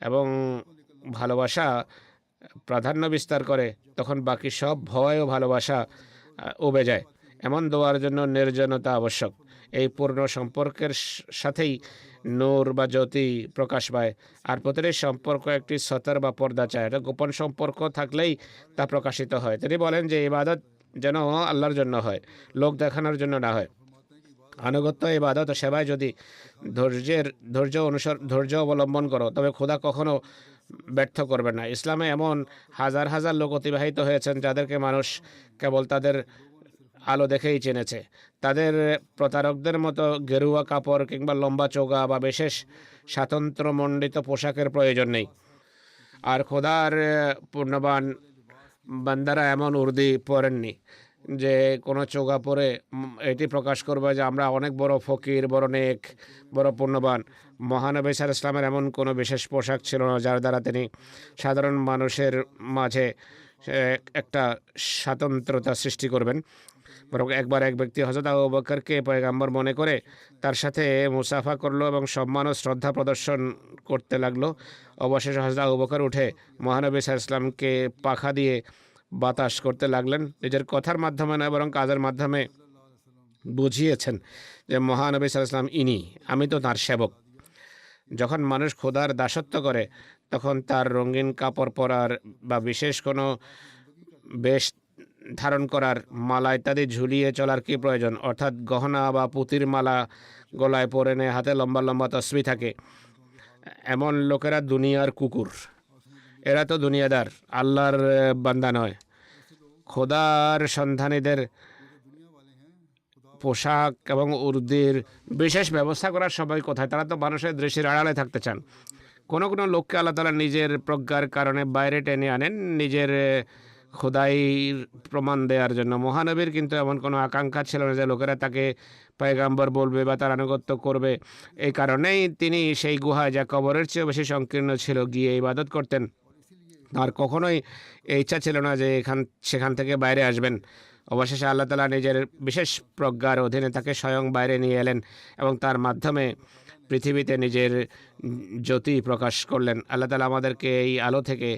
এবং ভালোবাসা প্রাধান্য বিস্তার করে তখন বাকি সব ভয় ও ভালোবাসা উবে যায়। এমন দোয়ার জন্য নির্জনতা আবশ্যক। এই পূর্ণ সম্পর্কের সাথেই নূর বা জ্যোতি প্রকাশ পায়। আর প্রতিটি সম্পর্ক একটি সতর বা পর্দা চায়, এটা গোপন সম্পর্ক থাকলেই তা প্রকাশিত হয়। তিনি বলেন যে ইবাদত যেন আল্লাহর জন্য হয়, লোক দেখানোর জন্য না হয়। আনুগত্য, ইবাদত ও সেবায় যদি ধৈর্য অবলম্বন করো তবে খোদা কখনো ব্যর্থ করবে না। ইসলামে এমন হাজার হাজার লোক অতিবাহিত হয়েছেন যাদেরকে মানুষ কেবল তাদের আলো দেখেই চিনেছে। তাদের প্রতারকদের মতো গেরুয়া কাপড় কিংবা লম্বা চোগা বা বিশেষ স্বাতন্ত্র্যমণ্ডিত পোশাকের প্রয়োজন নেই। আর খোদার পূর্ণবান বান্দারা এমন উর্দি পরেননি যে কোনো চোগা পরে এটি প্রকাশ করবে যে আমরা অনেক বড় ফকির, বড় নেক, বড় পূর্ণবান। মহানবী সাল্লাল্লাহু আলাইহি ওয়াসাল্লামের এমন কোনো বিশেষ পোশাক ছিল না যার দ্বারা তিনি সাধারণ মানুষের মাঝে একটা স্বাতন্ত্রতা সৃষ্টি করবেন। বরং একবার এক ব্যক্তি হযরত আবু বকরকে পয়গাম্বর মনে করে তার সাথে মুসাফা করলো এবং সম্মান ও শ্রদ্ধা প্রদর্শন করতে লাগলো। অবশেষে হযরত আবু বকর উঠে মহানবী সাল্লাল্লাহু আলাইহি ওয়াসাল্লামকে পাখা দিয়ে বাতাস করতে লাগলেন। নিজের কথার মাধ্যমে নয় বরং কাজের মাধ্যমে বুঝিয়েছেন যে মহানবী সাল্লাল্লাহু আলাইহি ওয়াসাল্লাম ইনি, আমি তো তাঁর সেবক। যখন মানুষ খোদার দাসত্ব করে তখন তার রঙিন কাপড় পরার বা বিশেষ কোনো বেশ ধারণ করার, মালা ইত্যাদি ঝুলিয়ে চলার কি প্রয়োজন? অর্থাৎ গহনা বা পুঁতির মালা গলায় পরে নেয়, হাতে লম্বা লম্বা তসবিহ থাকে। এমন লোকেরা দুনিয়ার কুকুর, এরা তো দুনিয়াদার, আল্লাহর বান্দা নয়। খোদার সন্ধানীদের পোশাক এবং উর্দির বিশেষ ব্যবস্থা করার সময় কোথায়? তারা তো মানুষের দৃষ্টির আড়ালে থাকতে চান। কোনো কোনো লোককে আল্লাহ তাআলা নিজের প্রজ্ঞার কারণে বাইরে টেনে আনেন নিজের খোদাইর প্রমাণ দেওয়ার জন্য। মহানবীর কিন্তু এমন কোনো আকাঙ্ক্ষা ছিল না যে লোকেরা তাকে পয়গাম্বর বলবে বা তার আনুগত্য করবে। এই কারণেই তিনি সেই গুহায়, যা কবরের চেয়েও বেশি সংকীর্ণ ছিল, গিয়ে ইবাদত করতেন। আর কখনোই এই ইচ্ছা ছিল না যে সেখান থেকে বাইরে আসবেন। অবশেষে আল্লাহ তাআলা নিজের বিশেষ প্রজ্ঞার অধীনে তাকে স্বয়ং বাইরে নিয়ে এলেন এবং তার মাধ্যমে পৃথিবীতে নিজের জ্যোতি প্রকাশ করলেন। আল্লাহ তাআলা আমাদেরকে এই আলো থেকে,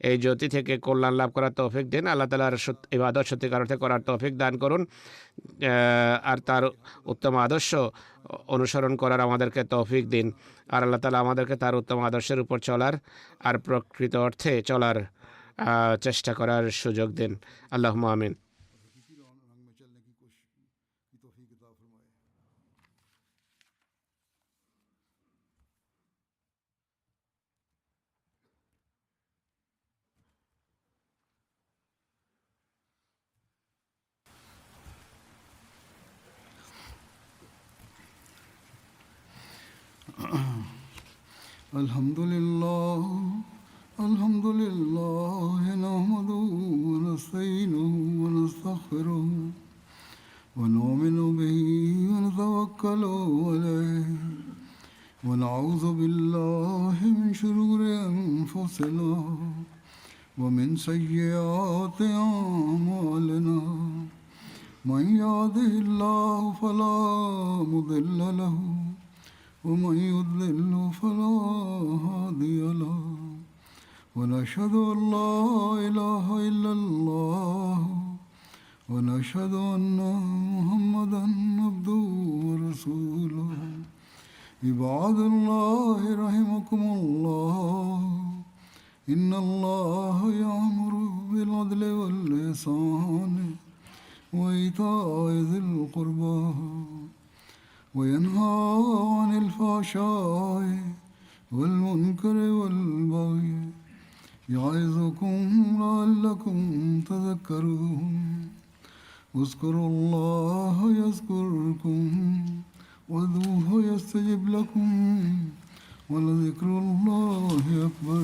এই জ্যোতি থেকে কল্যাণ লাভ করার তৌফিক দিন। আল্লাহ তাআলার ইবাদত সত্যিকার অর্থে করার তৌফিক দান করুন, আর তার উত্তম আদর্শ অনুসরণ করার আমাদেরকে তৌফিক দিন। আর আল্লাহ তাআলা আমাদেরকে তার উত্তম আদর্শের উপর চলার আর প্রকৃত অর্থে চলার চেষ্টা করার সুযোগ দিন। আল্লাহুম্মা আমিন। हकीकी रंग में चलने की कोशिश की तौफीक अता फरमाए। अल्हम्दुलिल्लाह अल्हम्दुलिल्लाह नहमदुहु व नस्तईनुहु व नस्तगफिरुहु व नु'मिनु बिही व नतवक्कलु अलैहि व नऊज़ु बिल्लाहि मिन शुरूरि अनफुसिना व मिन सय्यिआति अअमालिना मन यहदिहिल्लाहु फला मुदिल्ल लहु ومن يضلل فلا هادي له ونشهد أن لا إله إلا الله ونشهد أن محمدا عبده ورسوله عباد الله رحمكم الله إن الله يأمر بالعدل والإحسان وإيتاء ذي القربى وينهى عن الفحشاء والمنكر والبغي يعظكم لعلكم تذكرون اذكروا الله يذكركم وادعوه يستجب لكم ولذكر الله أكبر